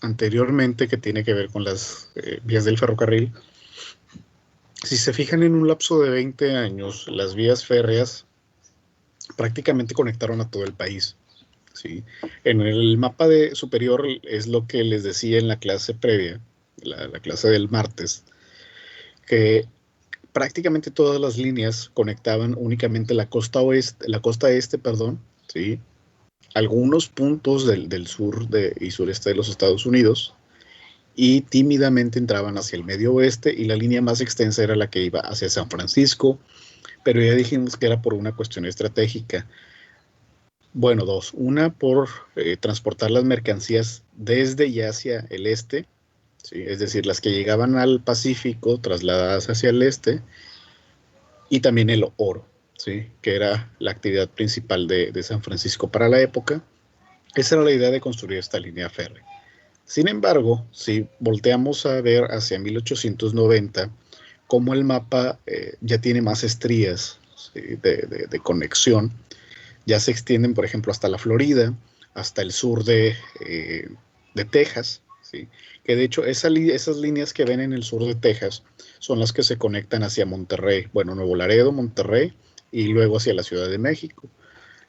anteriormente que tiene que ver con las vías del ferrocarril. Si se fijan, en un lapso de 20 años, las vías férreas prácticamente conectaron a todo el país, ¿sí? En el mapa superior es lo que les decía en la clase previa, la clase del martes, que prácticamente todas las líneas conectaban únicamente la costa este, ¿sí? Algunos puntos del sur y sureste de los Estados Unidos, y tímidamente entraban hacia el medio oeste, y la línea más extensa era la que iba hacia San Francisco, pero ya dijimos que era por una cuestión estratégica. Bueno, dos. Una, por transportar las mercancías desde y hacia el este, ¿sí? Es decir, las que llegaban al Pacífico trasladadas hacia el este, y también el oro, ¿sí? Que era la actividad principal de San Francisco para la época. Esa era la idea de construir esta línea férrea. Sin embargo, si volteamos a ver hacia 1890, como el mapa ya tiene más estrías, ¿sí? de conexión, ya se extienden, por ejemplo, hasta la Florida, hasta el sur de Texas, ¿sí? Que de hecho esas líneas que ven en el sur de Texas son las que se conectan hacia Monterrey, bueno, Nuevo Laredo, Monterrey, y luego hacia la Ciudad de México.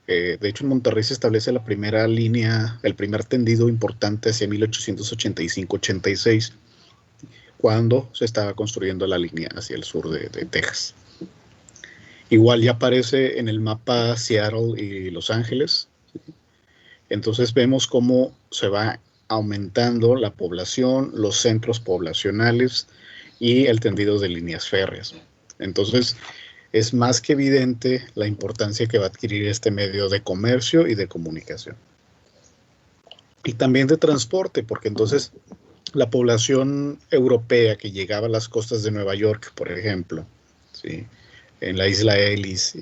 De hecho, en Monterrey se establece la primera línea, el primer tendido importante hacia 1885-86, cuando se estaba construyendo la línea hacia el sur de Texas. Igual ya aparece en el mapa Seattle y Los Ángeles. Entonces vemos cómo se va aumentando la población, los centros poblacionales y el tendido de líneas férreas. Entonces es más que evidente la importancia que va a adquirir este medio de comercio y de comunicación. Y también de transporte, porque entonces la población europea que llegaba a las costas de Nueva York, por ejemplo, ¿sí? En la isla Ellis,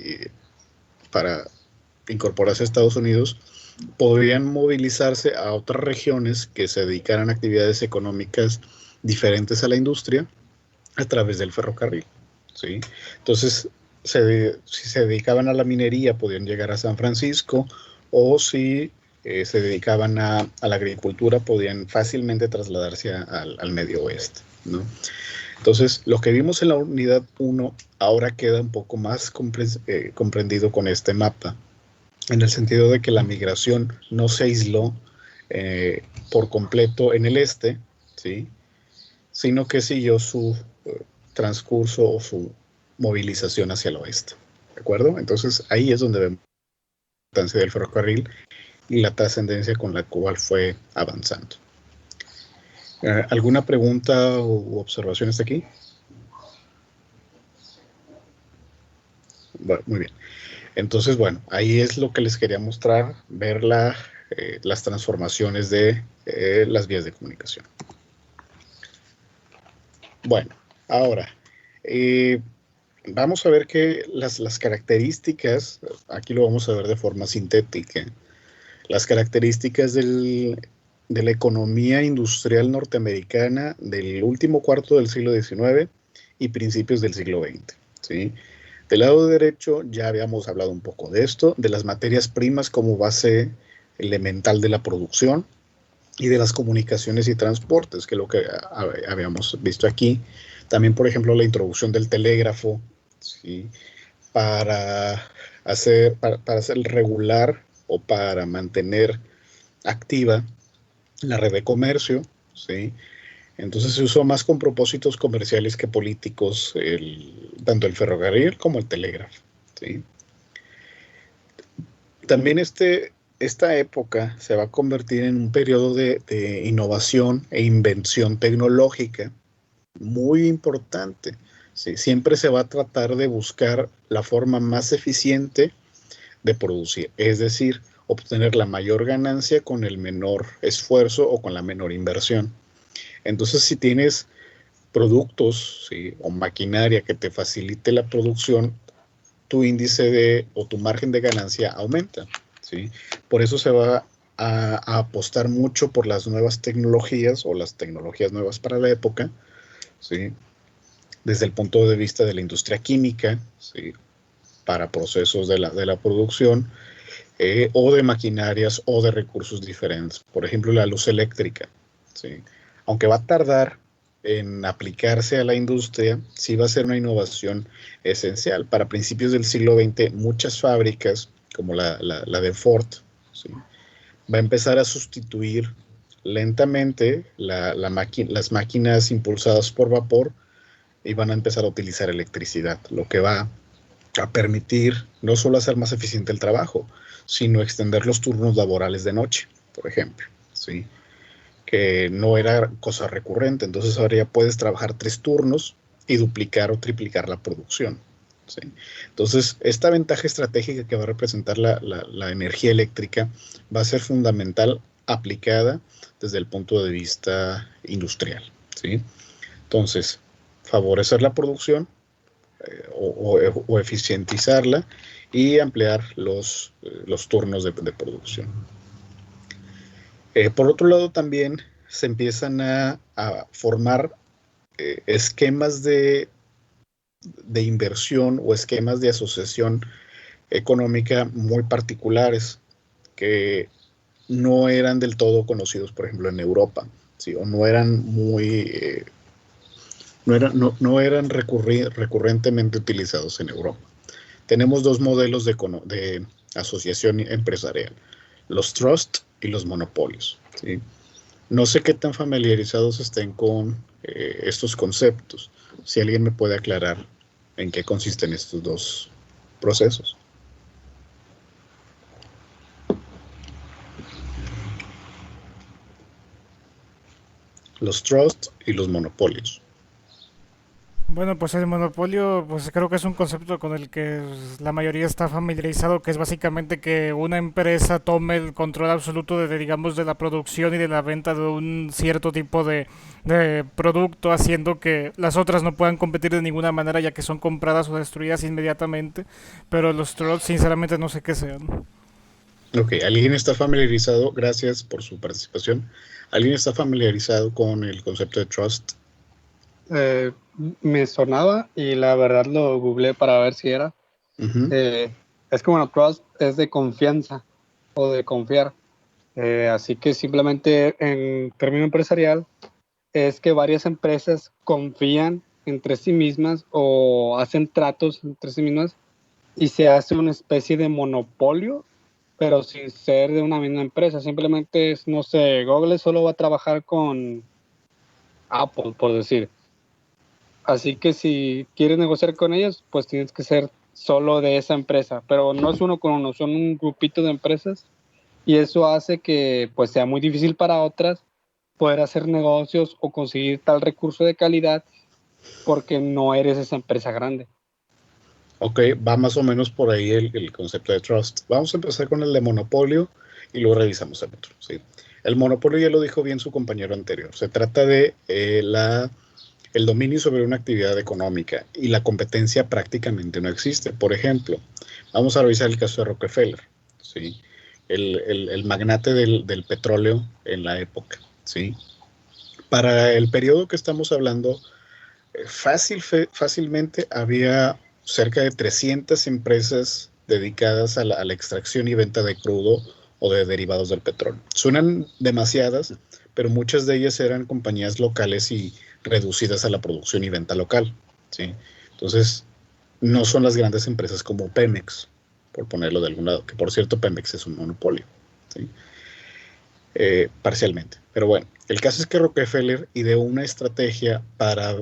para incorporarse a Estados Unidos, podrían movilizarse a otras regiones que se dedicaran a actividades económicas diferentes a la industria a través del ferrocarril, ¿sí? Entonces, si se dedicaban a la minería, podían llegar a San Francisco, o si se dedicaban a la agricultura, podían fácilmente trasladarse al medio oeste, ¿no? Entonces, lo que vimos en la unidad 1 ahora queda un poco más comprendido con este mapa, en el sentido de que la migración no se aisló por completo en el este, ¿sí? Sino que siguió su transcurso o su movilización hacia el oeste, ¿de acuerdo? Entonces, ahí es donde vemos la importancia del ferrocarril y la trascendencia con la cual fue avanzando. ¿Alguna pregunta u observación hasta aquí? Bueno, muy bien. Entonces, bueno, ahí es lo que les quería mostrar, ver las transformaciones de las vías de comunicación. Bueno, ahora, vamos a ver que las características, aquí lo vamos a ver de forma sintética, las características de la economía industrial norteamericana del último cuarto del siglo XIX y principios del siglo XX, ¿sí? Del lado derecho ya habíamos hablado un poco de esto, de las materias primas como base elemental de la producción y de las comunicaciones y transportes, que es lo que habíamos visto aquí. También, por ejemplo, la introducción del telégrafo, ¿sí? para hacer regular o para mantener activa la red de comercio, ¿sí? Entonces se usó más con propósitos comerciales que políticos, tanto el ferrocarril como el telégrafo, ¿sí? También esta época se va a convertir en un periodo de innovación e invención tecnológica muy importante, ¿sí? Siempre se va a tratar de buscar la forma más eficiente de producir, es decir, obtener la mayor ganancia con el menor esfuerzo o con la menor inversión. Entonces, si tienes productos, ¿sí? o maquinaria que te facilite la producción, tu índice o tu margen de ganancia aumenta, ¿sí? Por eso se va a apostar mucho por las nuevas tecnologías o las tecnologías nuevas para la época, ¿sí? Desde el punto de vista de la industria química, ¿sí? para procesos de la producción, o de maquinarias o de recursos diferentes. Por ejemplo, la luz eléctrica, ¿sí? Aunque va a tardar en aplicarse a la industria, sí va a ser una innovación esencial. Para principios del siglo XX, muchas fábricas, como la de Ford, ¿sí? va a empezar a sustituir lentamente las máquinas impulsadas por vapor y van a empezar a utilizar electricidad, lo que va a permitir no solo hacer más eficiente el trabajo, sino extender los turnos laborales de noche, por ejemplo, ¿sí? Que no era cosa recurrente. Entonces ahora ya puedes trabajar 3 turnos y duplicar o triplicar la producción, ¿sí? Entonces, esta ventaja estratégica que va a representar la energía eléctrica va a ser fundamental aplicada desde el punto de vista industrial, ¿sí? Entonces, favorecer la producción, o eficientizarla y ampliar los turnos de producción. Por otro lado, también se empiezan a formar esquemas de inversión o esquemas de asociación económica muy particulares que no eran del todo conocidos, por ejemplo, en Europa, ¿sí? o no eran muy... no eran recurrentemente utilizados en Europa. Tenemos 2 modelos de asociación empresarial, los trust y los monopolios, ¿sí? No sé qué tan familiarizados estén con estos conceptos. Si alguien me puede aclarar en qué consisten estos 2 procesos. Los trust y los monopolios. Bueno, pues el monopolio, pues creo que es un concepto con el que la mayoría está familiarizado, que es básicamente que una empresa tome el control absoluto digamos, de la producción y de la venta de un cierto tipo de producto, haciendo que las otras no puedan competir de ninguna manera, ya que son compradas o destruidas inmediatamente. Pero los trolls, sinceramente, no sé qué sean. Ok, ¿alguien está familiarizado? Gracias por su participación. ¿Alguien está familiarizado con el concepto de trust? Eh, Me sonaba y la verdad lo googleé para ver si era. Ujú. Es que bueno, trust es de confianza o de confiar. Así que simplemente en término empresarial es que varias empresas confían entre sí mismas o hacen tratos entre sí mismas y se hace una especie de monopolio, pero sin ser de una misma empresa. Simplemente es, no sé, Google solo va a trabajar con Apple, por decir. Así que si quieres negociar con ellos, pues tienes que ser solo de esa empresa, pero no es uno con uno, son un grupito de empresas y eso hace que pues sea muy difícil para otras poder hacer negocios o conseguir tal recurso de calidad porque no eres esa empresa grande. Ok, va más o menos por ahí el concepto de trust. Vamos a empezar con el de monopolio y luego revisamos el otro. ¿Sí? El monopolio ya lo dijo bien su compañero anterior. Se trata de el dominio sobre una actividad económica y la competencia prácticamente no existe. Por ejemplo, vamos a revisar el caso de Rockefeller, ¿sí? El magnate del petróleo en la época. ¿Sí? Para el periodo que estamos hablando, fácilmente había cerca de 300 empresas dedicadas a la extracción y venta de crudo o de derivados del petróleo. Suenan demasiadas, pero muchas de ellas eran compañías locales y reducidas a la producción y venta local. ¿Sí? Entonces, no son las grandes empresas como Pemex, por ponerlo de algún lado, que por cierto Pemex es un monopolio. ¿Sí? Parcialmente. Pero bueno, el caso es que Rockefeller ideó una estrategia para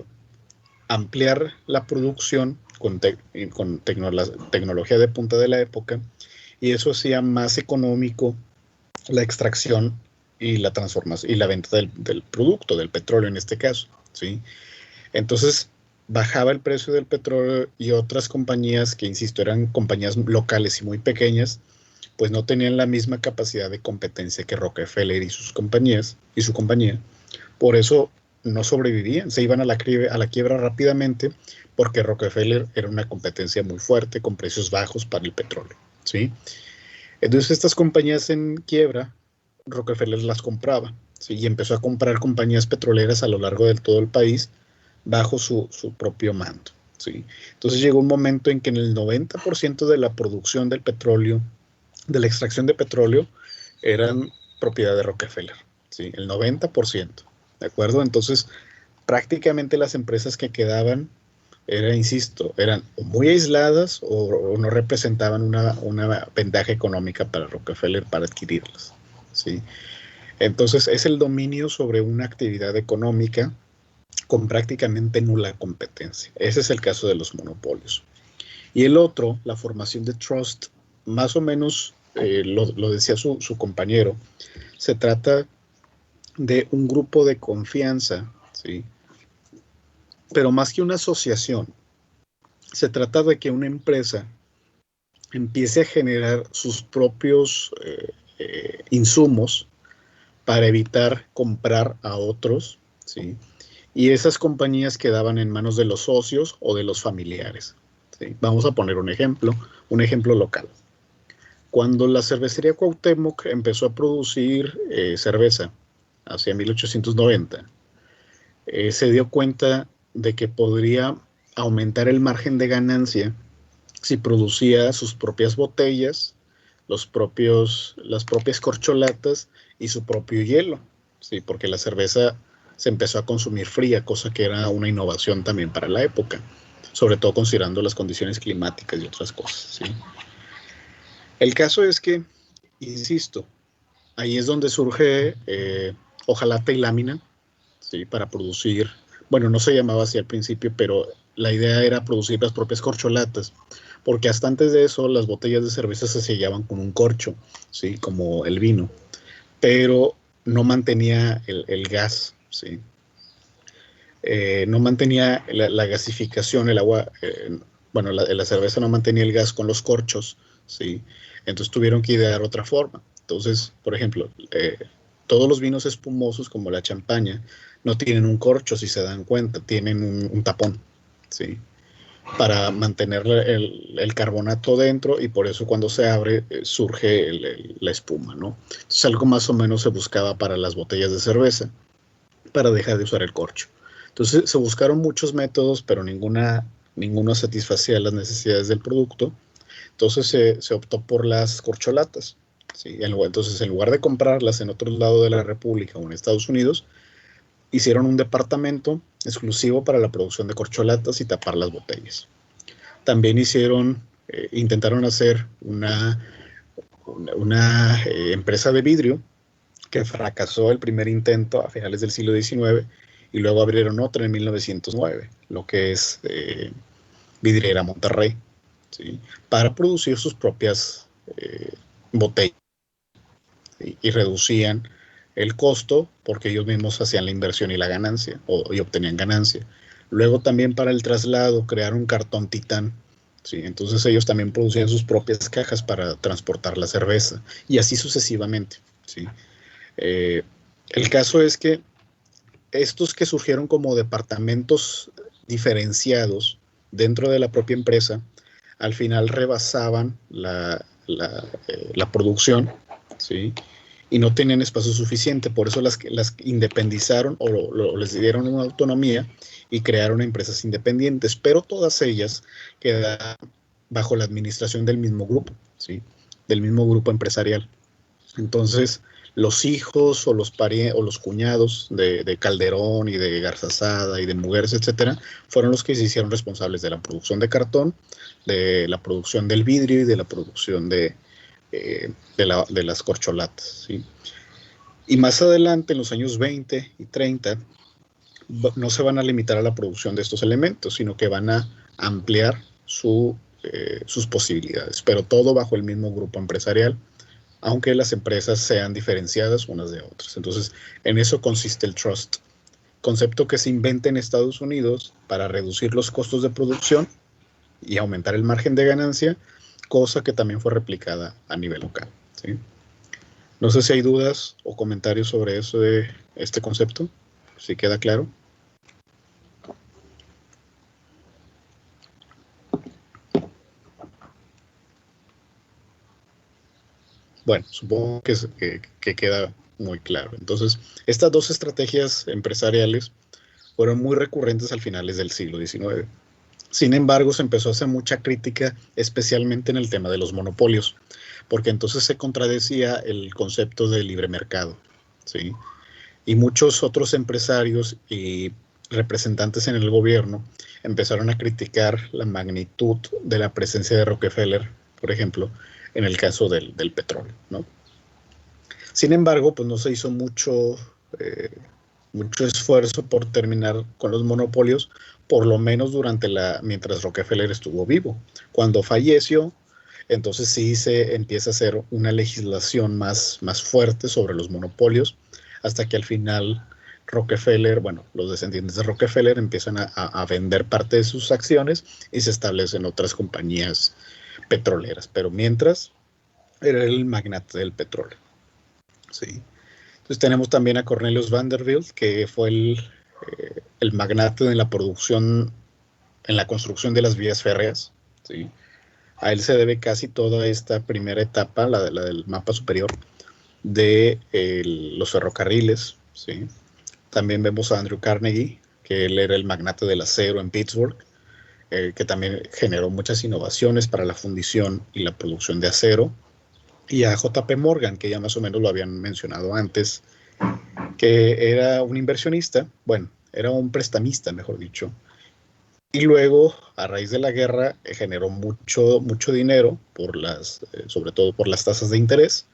ampliar la producción con tecnología de punta de la época y eso hacía más económico la extracción y la transformación y la venta del producto, del petróleo en este caso. ¿Sí? Entonces bajaba el precio del petróleo y otras compañías que, insisto, eran compañías locales y muy pequeñas, pues no tenían la misma capacidad de competencia que Rockefeller y sus compañías y su compañía. Por eso no sobrevivían, se iban a la quiebra rápidamente porque Rockefeller era una competencia muy fuerte con precios bajos para el petróleo. ¿Sí? Entonces estas compañías en quiebra, Rockefeller las compraba. ¿Sí? Y empezó a comprar compañías petroleras a lo largo de todo el país bajo su propio mando. ¿Sí? Entonces llegó un momento en que en el 90% de la producción del petróleo, de la extracción de petróleo, eran propiedad de Rockefeller. ¿Sí? El 90%. ¿De acuerdo? Entonces, prácticamente las empresas que quedaban insisto, eran muy aisladas o no representaban una ventaja económica para Rockefeller para adquirirlas. ¿Sí? Entonces, es el dominio sobre una actividad económica con prácticamente nula competencia. Ese es el caso de los monopolios. Y el otro, la formación de trust, más o menos lo decía su compañero, se trata de un grupo de confianza, ¿sí? Pero más que una asociación, se trata de que una empresa empiece a generar sus propios insumos para evitar comprar a otros, ¿sí? Y esas compañías quedaban en manos de los socios o de los familiares. ¿Sí? Vamos a poner un ejemplo local. Cuando la cervecería Cuauhtémoc empezó a producir cerveza hacia 1890, se dio cuenta de que podría aumentar el margen de ganancia si producía sus propias botellas, las propias corcholatas y su propio hielo, ¿sí? Porque la cerveza se empezó a consumir fría, cosa que era una innovación también para la época, sobre todo considerando las condiciones climáticas y otras cosas. ¿Sí? El caso es que, insisto, ahí es donde surge hojalata y lámina, ¿sí? Para producir, bueno, no se llamaba así al principio, pero la idea era producir las propias corcholatas, porque hasta antes de eso las botellas de cerveza se sellaban con un corcho, ¿sí? Como el vino, pero no mantenía el gas, ¿sí? No mantenía la gasificación, el agua, bueno, la cerveza no mantenía el gas con los corchos, ¿sí? Entonces tuvieron que idear otra forma. Entonces, por ejemplo, todos los vinos espumosos como la champaña no tienen un corcho, si se dan cuenta, tienen un tapón, ¿sí? para mantener el carbonato dentro, y por eso cuando se abre surge la espuma, ¿no? Entonces algo más o menos se buscaba para las botellas de cerveza, para dejar de usar el corcho. Entonces se buscaron muchos métodos, pero ninguno satisfacía las necesidades del producto. Entonces se optó por las corcholatas, ¿sí? Entonces, en lugar de comprarlas en otro lado de la República o en Estados Unidos, hicieron un departamento exclusivo para la producción de corcholatas y tapar las botellas. También intentaron hacer una empresa de vidrio que fracasó el primer intento a finales del siglo XIX, y luego abrieron otra en 1909, lo que es Vidriera Monterrey, ¿sí? Para producir sus propias botellas, ¿sí? Y reducían el costo porque ellos mismos hacían la inversión y la ganancia, y obtenían ganancia. Luego también para el traslado crearon cartón titán, ¿sí? Entonces ellos también producían sus propias cajas para transportar la cerveza, y así sucesivamente, ¿sí? El caso es que estos que surgieron como departamentos diferenciados dentro de la propia empresa, al final rebasaban la producción, ¿sí? Y no tenían espacio suficiente. Por eso las independizaron, o les dieron una autonomía y crearon empresas independientes, pero todas ellas quedaban bajo la administración del mismo grupo, ¿sí? Del mismo grupo empresarial. Entonces, los hijos o los cuñados de Calderón y de Garzazada y de Mujeres, etcétera, fueron los que se hicieron responsables de la producción de cartón, de la producción del vidrio y de la producción de las corcholatas, ¿sí? Y más adelante, en los años 20 y 30, no se van a limitar a la producción de estos elementos, sino que van a ampliar sus posibilidades, pero todo bajo el mismo grupo empresarial, aunque las empresas sean diferenciadas unas de otras. Entonces, en eso consiste el trust, concepto que se inventa en Estados Unidos para reducir los costos de producción y aumentar el margen de ganancia, cosa que también fue replicada a nivel local, ¿sí? No sé si hay dudas o comentarios sobre eso, de este concepto, si queda claro. Bueno, supongo que queda muy claro. Entonces, estas dos estrategias empresariales fueron muy recurrentes al finales del siglo XIX. Sin embargo, se empezó a hacer mucha crítica, especialmente en el tema de los monopolios, porque entonces se contradecía el concepto de libre mercado, ¿sí? Y muchos otros empresarios y representantes en el gobierno empezaron a criticar la magnitud de la presencia de Rockefeller, por ejemplo, en el caso del petróleo, ¿no? Sin embargo, pues no se hizo mucho esfuerzo por terminar con los monopolios, por lo menos mientras Rockefeller estuvo vivo. Cuando falleció, entonces sí se empieza a hacer una legislación más fuerte sobre los monopolios, hasta que al final Rockefeller, bueno, los descendientes de Rockefeller empiezan a vender parte de sus acciones y se establecen otras compañías petroleras, pero mientras era el magnate del petróleo, ¿sí? Entonces tenemos también a Cornelius Vanderbilt, que fue el magnate de la producción, en la construcción de las vías férreas, ¿sí? A él se debe casi toda esta primera etapa, la del mapa superior, de los ferrocarriles, ¿sí? También vemos a Andrew Carnegie, que él era el magnate del acero en Pittsburgh, que también generó muchas innovaciones para la fundición y la producción de acero. Y a JP Morgan, que ya más o menos lo habían mencionado antes, que era un inversionista, bueno, era un prestamista, mejor dicho, y luego, a raíz de la guerra, generó mucho dinero, sobre todo por las tasas de interés,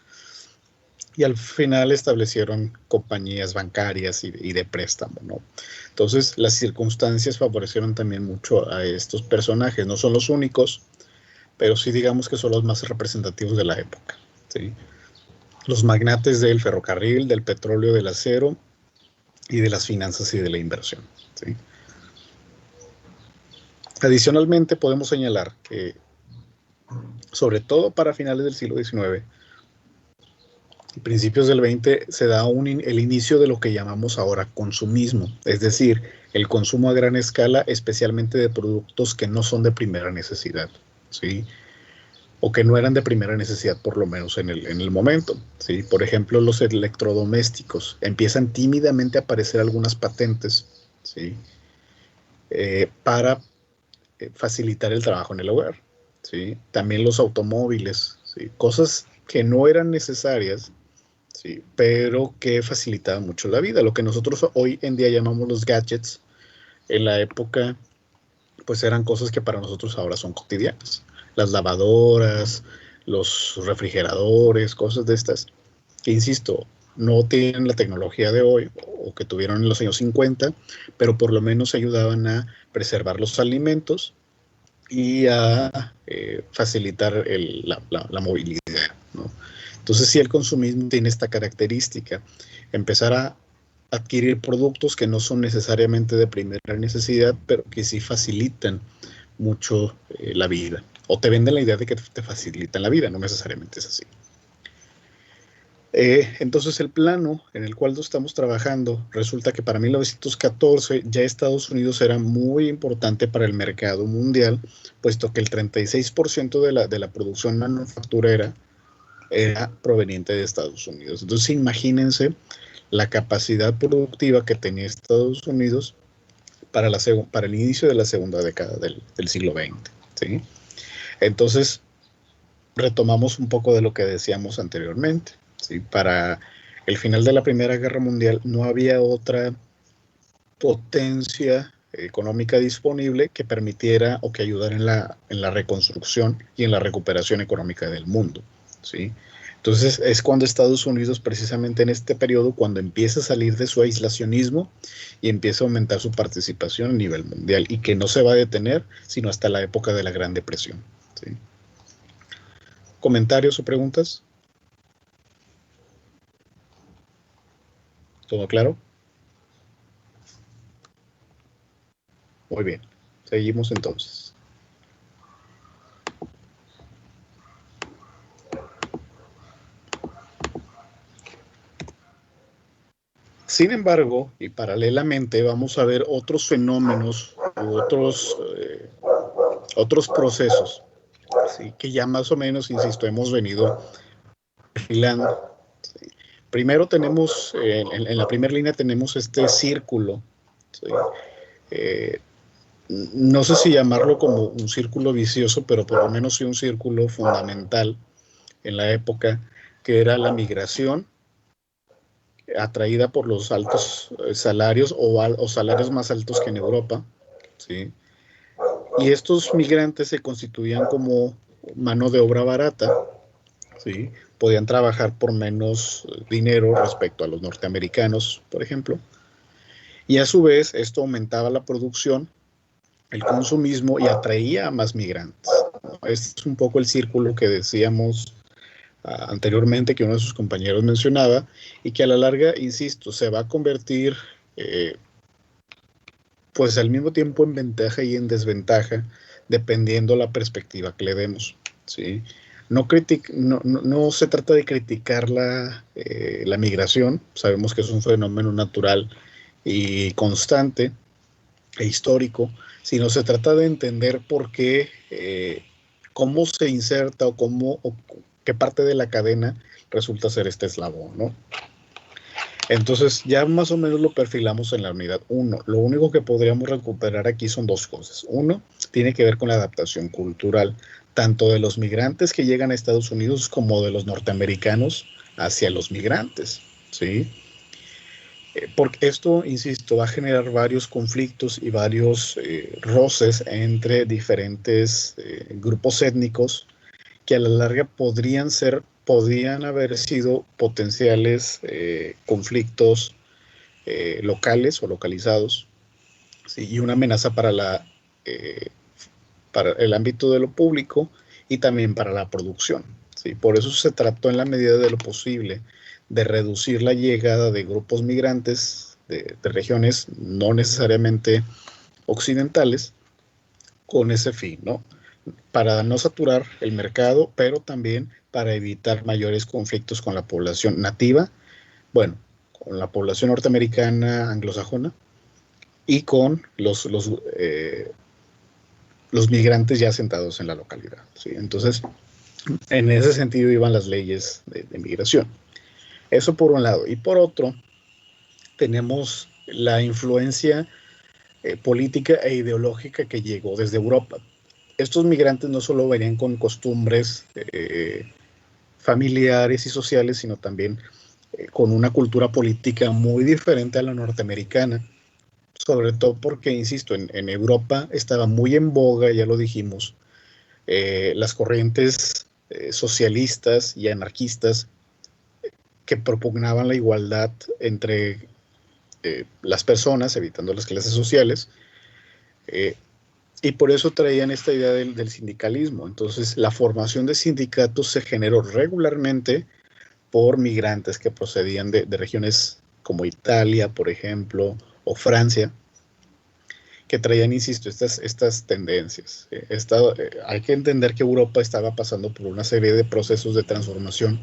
y al final establecieron compañías bancarias y de préstamo, ¿no? Entonces, las circunstancias favorecieron también mucho a estos personajes. No son los únicos, pero sí digamos que son los más representativos de la época, ¿sí? Los magnates del ferrocarril, del petróleo, del acero y de las finanzas y de la inversión, ¿sí? Adicionalmente, podemos señalar que, sobre todo para finales del siglo XIX y principios del XX, se da el inicio de lo que llamamos ahora consumismo, es decir, el consumo a gran escala, especialmente de productos que no son de primera necesidad, ¿sí? O que no eran de primera necesidad, por lo menos en el momento, ¿sí? Por ejemplo, los electrodomésticos. Empiezan tímidamente a aparecer algunas patentes, ¿sí? Para facilitar el trabajo en el hogar, ¿sí? También los automóviles, ¿sí? Cosas que no eran necesarias, ¿sí? Pero que facilitaban mucho la vida. Lo que nosotros hoy en día llamamos los gadgets, en la época, pues eran cosas que para nosotros ahora son cotidianas. Las lavadoras, los refrigeradores, cosas de estas, que insisto, no tienen la tecnología de hoy o que tuvieron en los años 50, pero por lo menos ayudaban a preservar los alimentos y a facilitar la movilidad, ¿no? Entonces, si el consumismo tiene esta característica, empezar a adquirir productos que no son necesariamente de primera necesidad, pero que sí facilitan mucho la vida. O te venden la idea de que te facilitan la vida, no necesariamente es así. Entonces el plano en el cual estamos trabajando, resulta que para 1914 ya Estados Unidos era muy importante para el mercado mundial, puesto que el 36% de la producción manufacturera era proveniente de Estados Unidos. Entonces imagínense la capacidad productiva que tenía Estados Unidos para el inicio de la segunda década del siglo XX, ¿sí? Entonces retomamos un poco de lo que decíamos anteriormente, ¿sí? Para el final de la Primera Guerra Mundial no había otra potencia económica disponible que permitiera o que ayudara en la reconstrucción y en la recuperación económica del mundo, ¿sí? Entonces es cuando Estados Unidos, precisamente en este periodo, cuando empieza a salir de su aislacionismo y empieza a aumentar su participación a nivel mundial y que no se va a detener sino hasta la época de la Gran Depresión, ¿sí? ¿Comentarios o preguntas? ¿Todo claro? Muy bien, seguimos entonces. Sin embargo, y paralelamente, vamos a ver otros fenómenos u otros procesos, ¿sí? Que ya más o menos, insisto, hemos venido perfilando, ¿sí? Primero tenemos, en la primera línea tenemos este círculo, ¿sí? Eh, no sé si llamarlo como un círculo vicioso, pero por lo menos sí un círculo fundamental en la época, que era la migración atraída por los altos salarios o salarios más altos que en Europa, ¿sí? Y estos migrantes se constituían como mano de obra barata, ¿sí? Podían trabajar por menos dinero respecto a los norteamericanos, por ejemplo, y a su vez esto aumentaba la producción, el consumismo y atraía a más migrantes, ¿no? Este es un poco el círculo que decíamos anteriormente, que uno de sus compañeros mencionaba, y que a la larga, insisto, se va a convertir pues al mismo tiempo en ventaja y en desventaja, dependiendo la perspectiva que le demos, ¿sí? No se trata de criticar la migración, sabemos que es un fenómeno natural y constante e histórico, sino se trata de entender por qué, cómo se inserta o qué parte de la cadena resulta ser este eslabón, ¿no? Entonces ya más o menos lo perfilamos en la unidad 1. Lo único que podríamos recuperar aquí son dos cosas. Uno, tiene que ver con la adaptación cultural, tanto de los migrantes que llegan a Estados Unidos como de los norteamericanos hacia los migrantes, ¿sí? Porque esto, insisto, va a generar varios conflictos y varios roces entre diferentes grupos étnicos que a la larga podrían haber sido potenciales conflictos locales o localizados, ¿sí? Y una amenaza para el ámbito de lo público y también para la producción, ¿sí? Por eso se trató en la medida de lo posible de reducir la llegada de grupos migrantes de regiones no necesariamente occidentales con ese fin, ¿no? Para no saturar el mercado, pero también para evitar mayores conflictos con la población nativa, bueno, con la población norteamericana anglosajona y con los migrantes ya asentados en la localidad, ¿sí? Entonces, en ese sentido iban las leyes de migración. Eso por un lado. Y por otro, tenemos la influencia política e ideológica que llegó desde Europa. Estos migrantes no solo venían con costumbres familiares y sociales, sino también con una cultura política muy diferente a la norteamericana, sobre todo porque, insisto, en Europa estaba muy en boga, ya lo dijimos, las corrientes socialistas y anarquistas que propugnaban la igualdad entre las personas, evitando las clases sociales, y por eso traían esta idea del sindicalismo. Entonces, la formación de sindicatos se generó regularmente por migrantes que procedían de regiones como Italia, por ejemplo, o Francia, que traían, insisto, estas tendencias. Hay que entender que Europa estaba pasando por una serie de procesos de transformación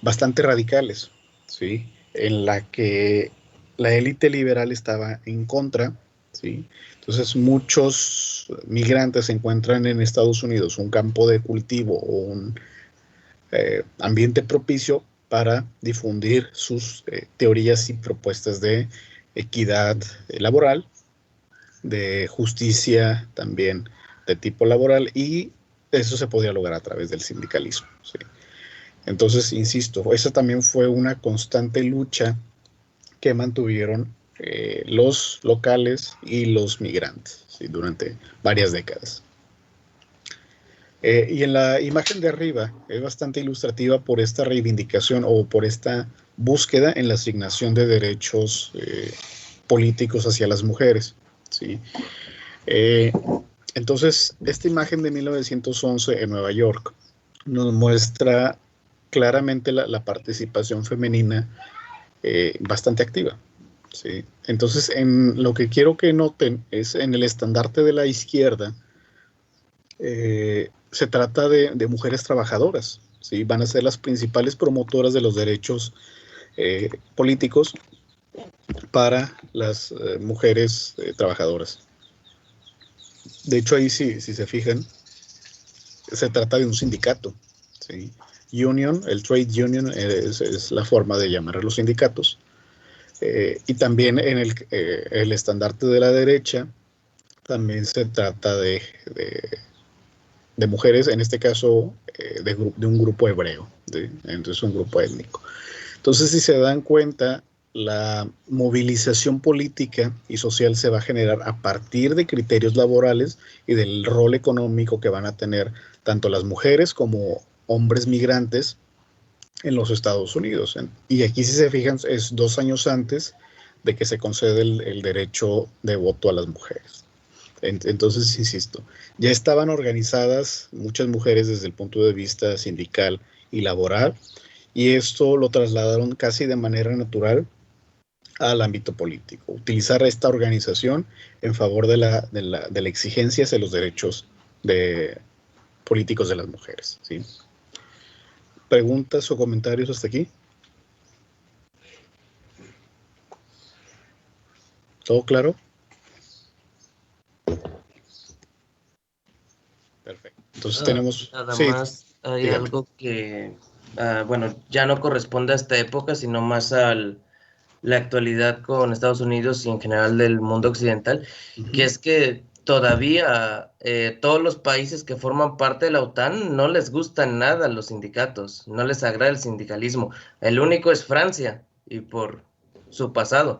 bastante radicales, ¿sí? En la que la élite liberal estaba en contra, ¿sí? Entonces muchos migrantes encuentran en Estados Unidos un campo de cultivo o un ambiente propicio para difundir sus teorías y propuestas de equidad laboral, de justicia también de tipo laboral, y eso se podía lograr a través del sindicalismo, ¿sí? Entonces, insisto, esa también fue una constante lucha que mantuvieron los locales y los migrantes, ¿sí? Durante varias décadas. Y en la imagen de arriba es bastante ilustrativa por esta reivindicación o por esta búsqueda en la asignación de derechos políticos hacia las mujeres, ¿sí? Entonces, esta imagen de 1911 en Nueva York nos muestra claramente la participación femenina bastante activa, ¿sí? Entonces, lo que quiero que noten es en el estandarte de la izquierda, se trata de mujeres trabajadoras, ¿sí? Van a ser las principales promotoras de los derechos políticos para las mujeres trabajadoras. De hecho, ahí si se fijan, se trata de un sindicato, ¿sí? Union, el trade union es la forma de llamar a los sindicatos. Y también en el estandarte de la derecha también se trata de mujeres, en este caso de un grupo hebreo, entonces un grupo étnico. Entonces, si se dan cuenta, la movilización política y social se va a generar a partir de criterios laborales y del rol económico que van a tener tanto las mujeres como hombres migrantes en los Estados Unidos. Y aquí, si se fijan, es 2 años antes de que se concede el derecho de voto a las mujeres. Entonces, insisto, ya estaban organizadas muchas mujeres desde el punto de vista sindical y laboral, y esto lo trasladaron casi de manera natural al ámbito político. Utilizar esta organización en favor de la exigencia hacia los derechos políticos de las mujeres, ¿sí? ¿Preguntas o comentarios hasta aquí? ¿Todo claro? Perfecto. Entonces tenemos... Nada sí, más hay dígame. algo que, bueno, ya no corresponde a esta época, sino más a la actualidad con Estados Unidos y en general del mundo occidental, que es que todavía todos los países que forman parte de la OTAN no les gustan nada los sindicatos, no les agrada el sindicalismo. El único es Francia, y por su pasado.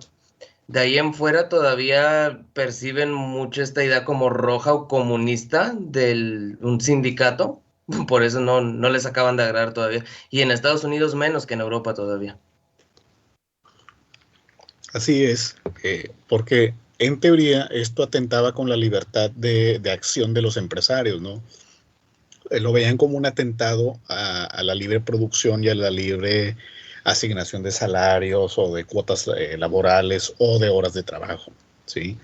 De ahí en fuera todavía perciben mucho esta idea como roja o comunista de un sindicato, por eso no les acaban de agradar todavía. Y en Estados Unidos menos que en Europa todavía. Así es, porque en teoría esto atentaba con la libertad de acción de los empresarios, ¿no? Lo veían como un atentado a la libre producción y a la libre asignación de salarios o de cuotas laborales o de horas de trabajo, ¿sí?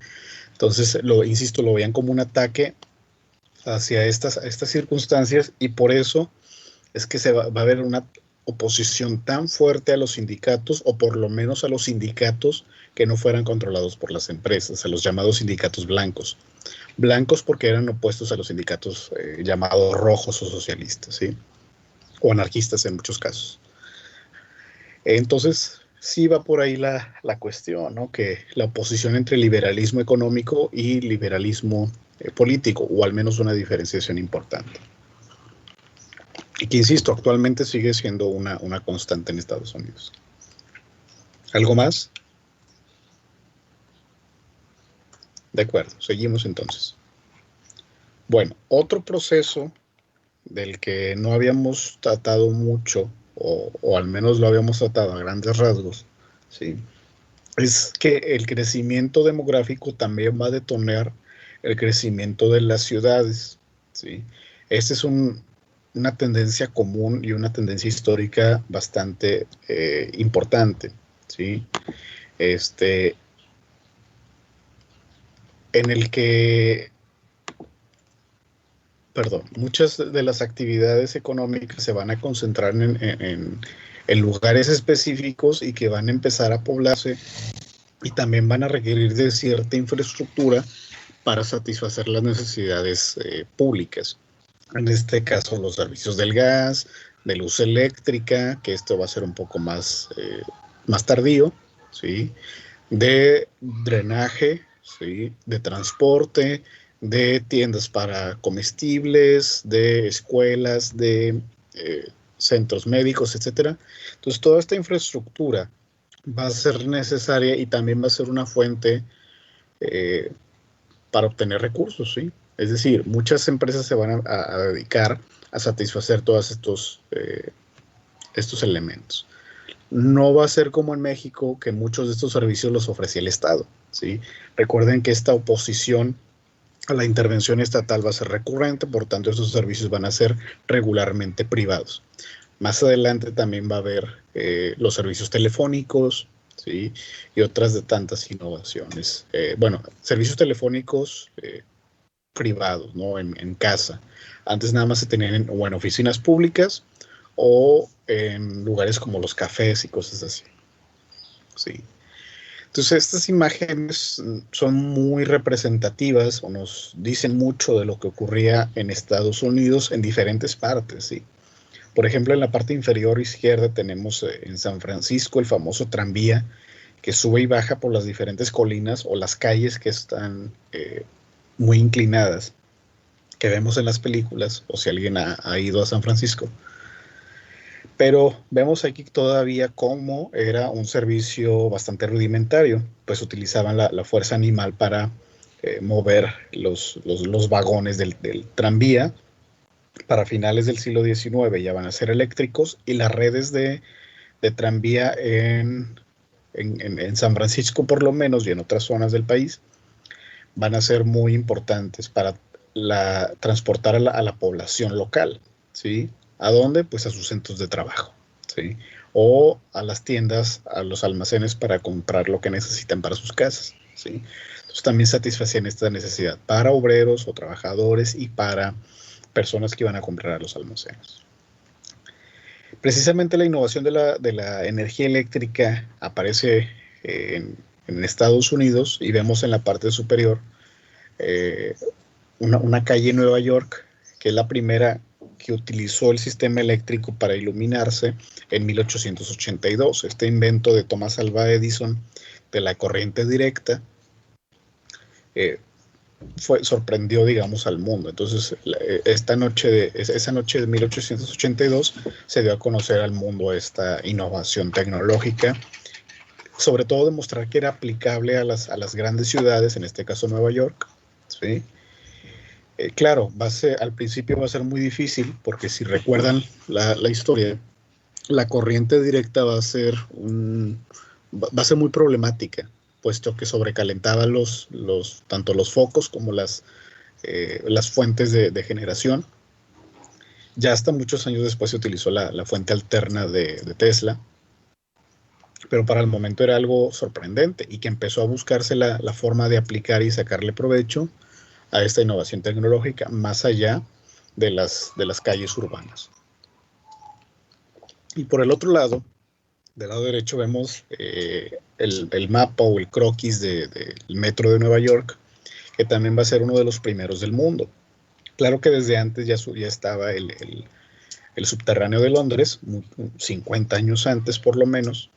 Entonces, insisto, lo veían como un ataque hacia estas circunstancias, y por eso es que va a haber oposición tan fuerte a los sindicatos, o por lo menos a los sindicatos que no fueran controlados por las empresas, a los llamados sindicatos blancos. Blancos porque eran opuestos a los sindicatos llamados rojos o socialistas, ¿sí? O anarquistas en muchos casos. Entonces, sí va por ahí la cuestión, ¿no? Que la oposición entre liberalismo económico y liberalismo político, o al menos una diferenciación importante. Y que, insisto, actualmente sigue siendo una constante en Estados Unidos. ¿Algo más? De acuerdo, seguimos entonces. Bueno, otro proceso del que no habíamos tratado mucho, o al menos lo habíamos tratado a grandes rasgos, ¿sí? Es que el crecimiento demográfico también va a detonar el crecimiento de las ciudades, ¿sí? Esta es una tendencia común y una tendencia histórica bastante importante, ¿sí? En el que, muchas de las actividades económicas se van a concentrar en lugares específicos y que van a empezar a poblarse y también van a requerir de cierta infraestructura para satisfacer las necesidades públicas. En este caso, los servicios del gas, de luz eléctrica, que esto va a ser un poco más tardío, ¿sí? De drenaje, ¿sí? De transporte, de tiendas para comestibles, de escuelas, de centros médicos, etcétera. Entonces, toda esta infraestructura va a ser necesaria y también va a ser una fuente para obtener recursos, ¿sí? Es decir, muchas empresas se van a dedicar a satisfacer todos estos elementos. No va a ser como en México, que muchos de estos servicios los ofrecía el Estado, ¿sí? Recuerden que esta oposición a la intervención estatal va a ser recurrente, por tanto estos servicios van a ser regularmente privados. Más adelante también va a haber los servicios telefónicos, ¿sí? Y otras de tantas innovaciones. Servicios telefónicos privados, ¿no? En casa. Antes nada más se tenían en oficinas públicas o en lugares como los cafés y cosas así. Sí. Entonces, estas imágenes son muy representativas o nos dicen mucho de lo que ocurría en Estados Unidos en diferentes partes, ¿sí? Por ejemplo, en la parte inferior izquierda tenemos en San Francisco el famoso tranvía que sube y baja por las diferentes colinas o las calles que están muy inclinadas, que vemos en las películas, o si alguien ha ido a San Francisco. Pero vemos aquí todavía cómo era un servicio bastante rudimentario, pues utilizaban la fuerza animal para mover los vagones del tranvía. Para finales del siglo XIX ya van a ser eléctricos y las redes de tranvía en San Francisco por lo menos y en otras zonas del país van a ser muy importantes para transportar a la población local, ¿sí? ¿A dónde? Pues a sus centros de trabajo, ¿sí? O a las tiendas, a los almacenes para comprar lo que necesitan para sus casas, ¿sí? Entonces también satisfacían esta necesidad para obreros o trabajadores y para personas que iban a comprar a los almacenes. Precisamente la innovación de la energía eléctrica aparece en Estados Unidos y vemos en la parte superior una calle en Nueva York que es la primera que utilizó el sistema eléctrico para iluminarse en 1882. Este invento de Thomas Alva Edison de la corriente directa sorprendió, digamos, al mundo. Entonces, esa noche de 1882 se dio a conocer al mundo esta innovación tecnológica, sobre todo demostrar que era aplicable a las grandes ciudades, en este caso Nueva York, ¿sí? Claro, al principio va a ser muy difícil, porque si recuerdan la historia, la corriente directa va a ser muy problemática, puesto que sobrecalentaba tanto los focos como las fuentes de generación. Ya hasta muchos años después se utilizó la fuente alterna de Tesla, pero para el momento era algo sorprendente y que empezó a buscarse la forma de aplicar y sacarle provecho a esta innovación tecnológica más allá de las calles urbanas. Y por el otro lado, del lado derecho, vemos el mapa o el croquis del metro de Nueva York, que también va a ser uno de los primeros del mundo. Claro que desde antes ya estaba el subterráneo de Londres, 50 años antes por lo menos,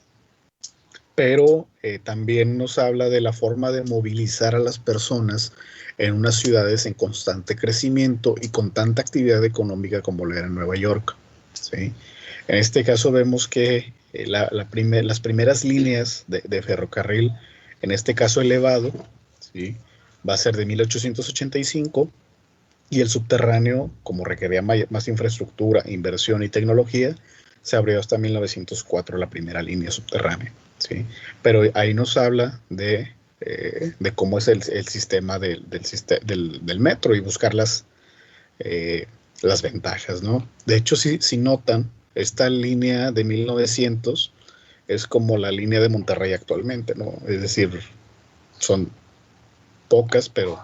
pero también nos habla de la forma de movilizar a las personas en unas ciudades en constante crecimiento y con tanta actividad económica como lo era en Nueva York, ¿sí? En este caso vemos que las primeras líneas de ferrocarril, en este caso elevado, ¿sí? Va a ser de 1885 y el subterráneo, como requería más infraestructura, inversión y tecnología, se abrió hasta 1904 la primera línea subterránea, ¿sí? Pero ahí nos habla de cómo es el sistema del metro y buscar las ventajas, ¿no? De hecho, si notan, esta línea de 1900 es como la línea de Monterrey actualmente, ¿no? Es decir, son pocas, pero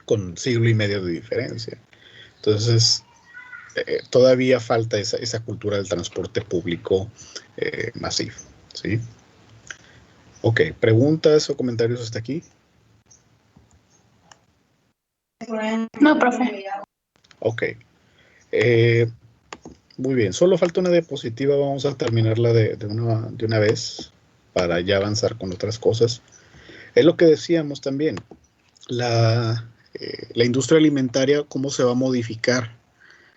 con siglo y medio de diferencia. Entonces, todavía falta esa cultura del transporte público masivo, ¿sí? Ok, ¿preguntas o comentarios hasta aquí? No, profe. Ok. Muy bien, solo falta una diapositiva, vamos a terminarla de una vez para ya avanzar con otras cosas. Es lo que decíamos también, la industria alimentaria, cómo se va a modificar,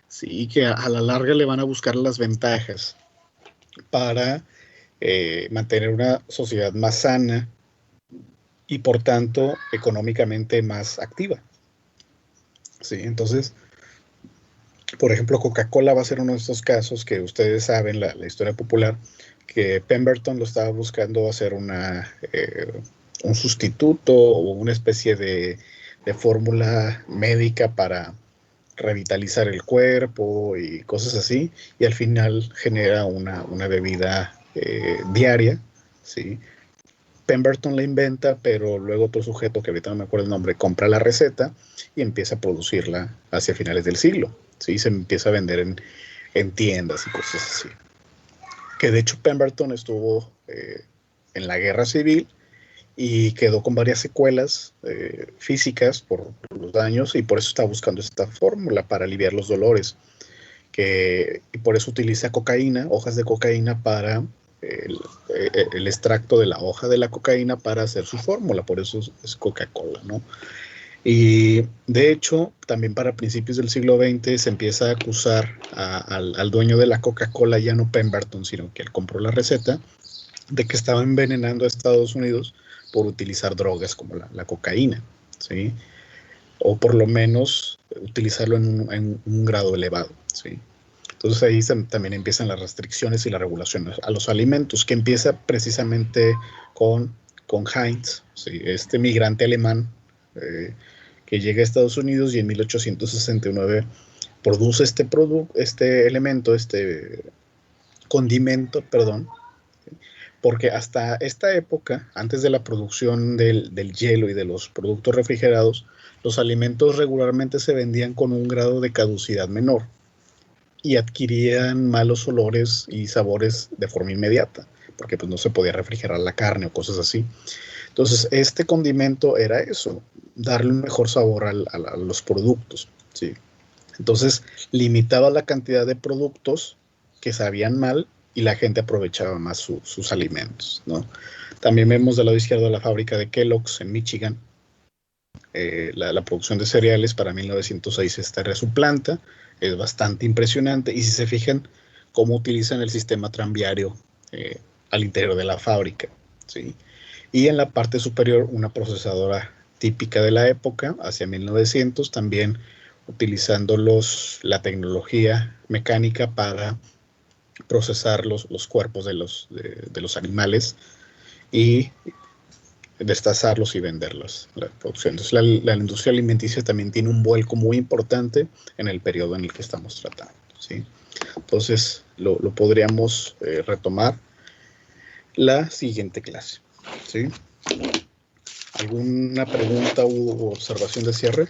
sí, que a la larga le van a buscar las ventajas para mantener una sociedad más sana y por tanto económicamente más activa. Sí, entonces, por ejemplo, Coca-Cola va a ser uno de estos casos que ustedes saben, la historia popular, que Pemberton lo estaba buscando hacer un sustituto o una especie de fórmula médica para revitalizar el cuerpo y cosas así, y al final genera una bebida diaria, ¿sí? Pemberton la inventa, pero luego otro sujeto, que ahorita no me acuerdo el nombre, compra la receta y empieza a producirla hacia finales del siglo, ¿sí? Se empieza a vender en tiendas y cosas así. Que de hecho Pemberton estuvo en la guerra civil y quedó con varias secuelas físicas por los daños y por eso está buscando esta fórmula para aliviar los dolores. Y por eso utiliza cocaína, hojas de cocaína para el extracto de la hoja de la cocaína para hacer su fórmula, por eso es Coca-Cola, ¿no? Y de hecho, también para principios del siglo XX se empieza a acusar al dueño de la Coca-Cola, ya no Pemberton, sino que él compró la receta, de que estaba envenenando a Estados Unidos por utilizar drogas como la cocaína, ¿sí? O por lo menos utilizarlo en un grado elevado, ¿sí? Entonces ahí también empiezan las restricciones y las regulaciones a los alimentos, que empieza precisamente con Heinz, ¿sí? Este migrante alemán que llega a Estados Unidos y en 1869 produce este elemento, este condimento, perdón, porque hasta esta época, antes de la producción del hielo y de los productos refrigerados, los alimentos regularmente se vendían con un grado de caducidad menor y adquirían malos olores y sabores de forma inmediata, porque pues no se podía refrigerar la carne o cosas así. Entonces, este condimento era eso, darle un mejor sabor a los productos, ¿sí? Entonces, limitaba la cantidad de productos que sabían mal y la gente aprovechaba más sus alimentos, ¿no? También vemos del lado izquierdo la fábrica de Kellogg's en Michigan. La producción de cereales para 1906 estaría su planta, es bastante impresionante y si se fijan cómo utilizan el sistema tranviario al interior de la fábrica, ¿sí? Y en la parte superior una procesadora típica de la época, hacia 1900, también utilizando la tecnología mecánica para procesar los cuerpos de los animales y destazarlos y venderlos, la producción. Entonces la industria alimenticia también tiene un vuelco muy importante en el periodo en el que estamos tratando, ¿sí? Entonces lo podríamos retomar la siguiente clase, ¿sí? ¿Alguna pregunta u observación de cierre?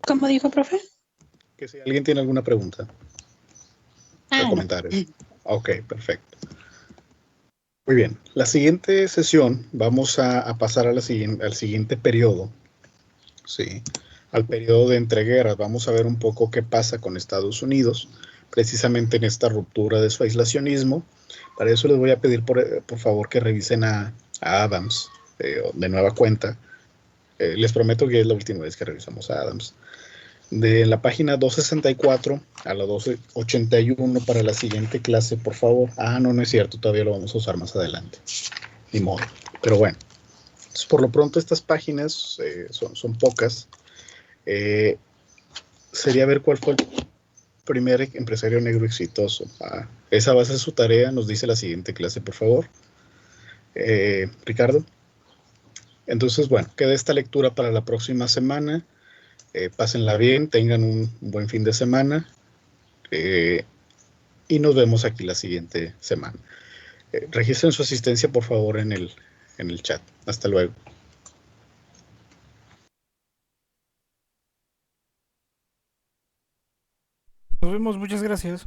¿Cómo dijo, profe? Que si alguien tiene alguna pregunta o comentario. Ok, perfecto. Muy bien. La siguiente sesión vamos a pasar a al siguiente periodo. Sí. Al periodo de entreguerras. Vamos a ver un poco qué pasa con Estados Unidos, precisamente en esta ruptura de su aislacionismo. Para eso les voy a pedir por favor que revisen a Adams de nueva cuenta. Les prometo que es la última vez que revisamos a Adams. De la página 264 a la 281 para la siguiente clase, por favor. No es cierto, todavía lo vamos a usar más adelante. Ni modo. Pero bueno, entonces, por lo pronto estas páginas son pocas. Sería ver cuál fue el primer empresario negro exitoso. Esa va a ser su tarea, nos dice la siguiente clase, por favor. Ricardo. Entonces, bueno, queda esta lectura para la próxima semana. Pásenla bien, tengan un buen fin de semana y nos vemos aquí la siguiente semana. Registren su asistencia, por favor, en el chat. Hasta luego. Nos vemos, muchas gracias.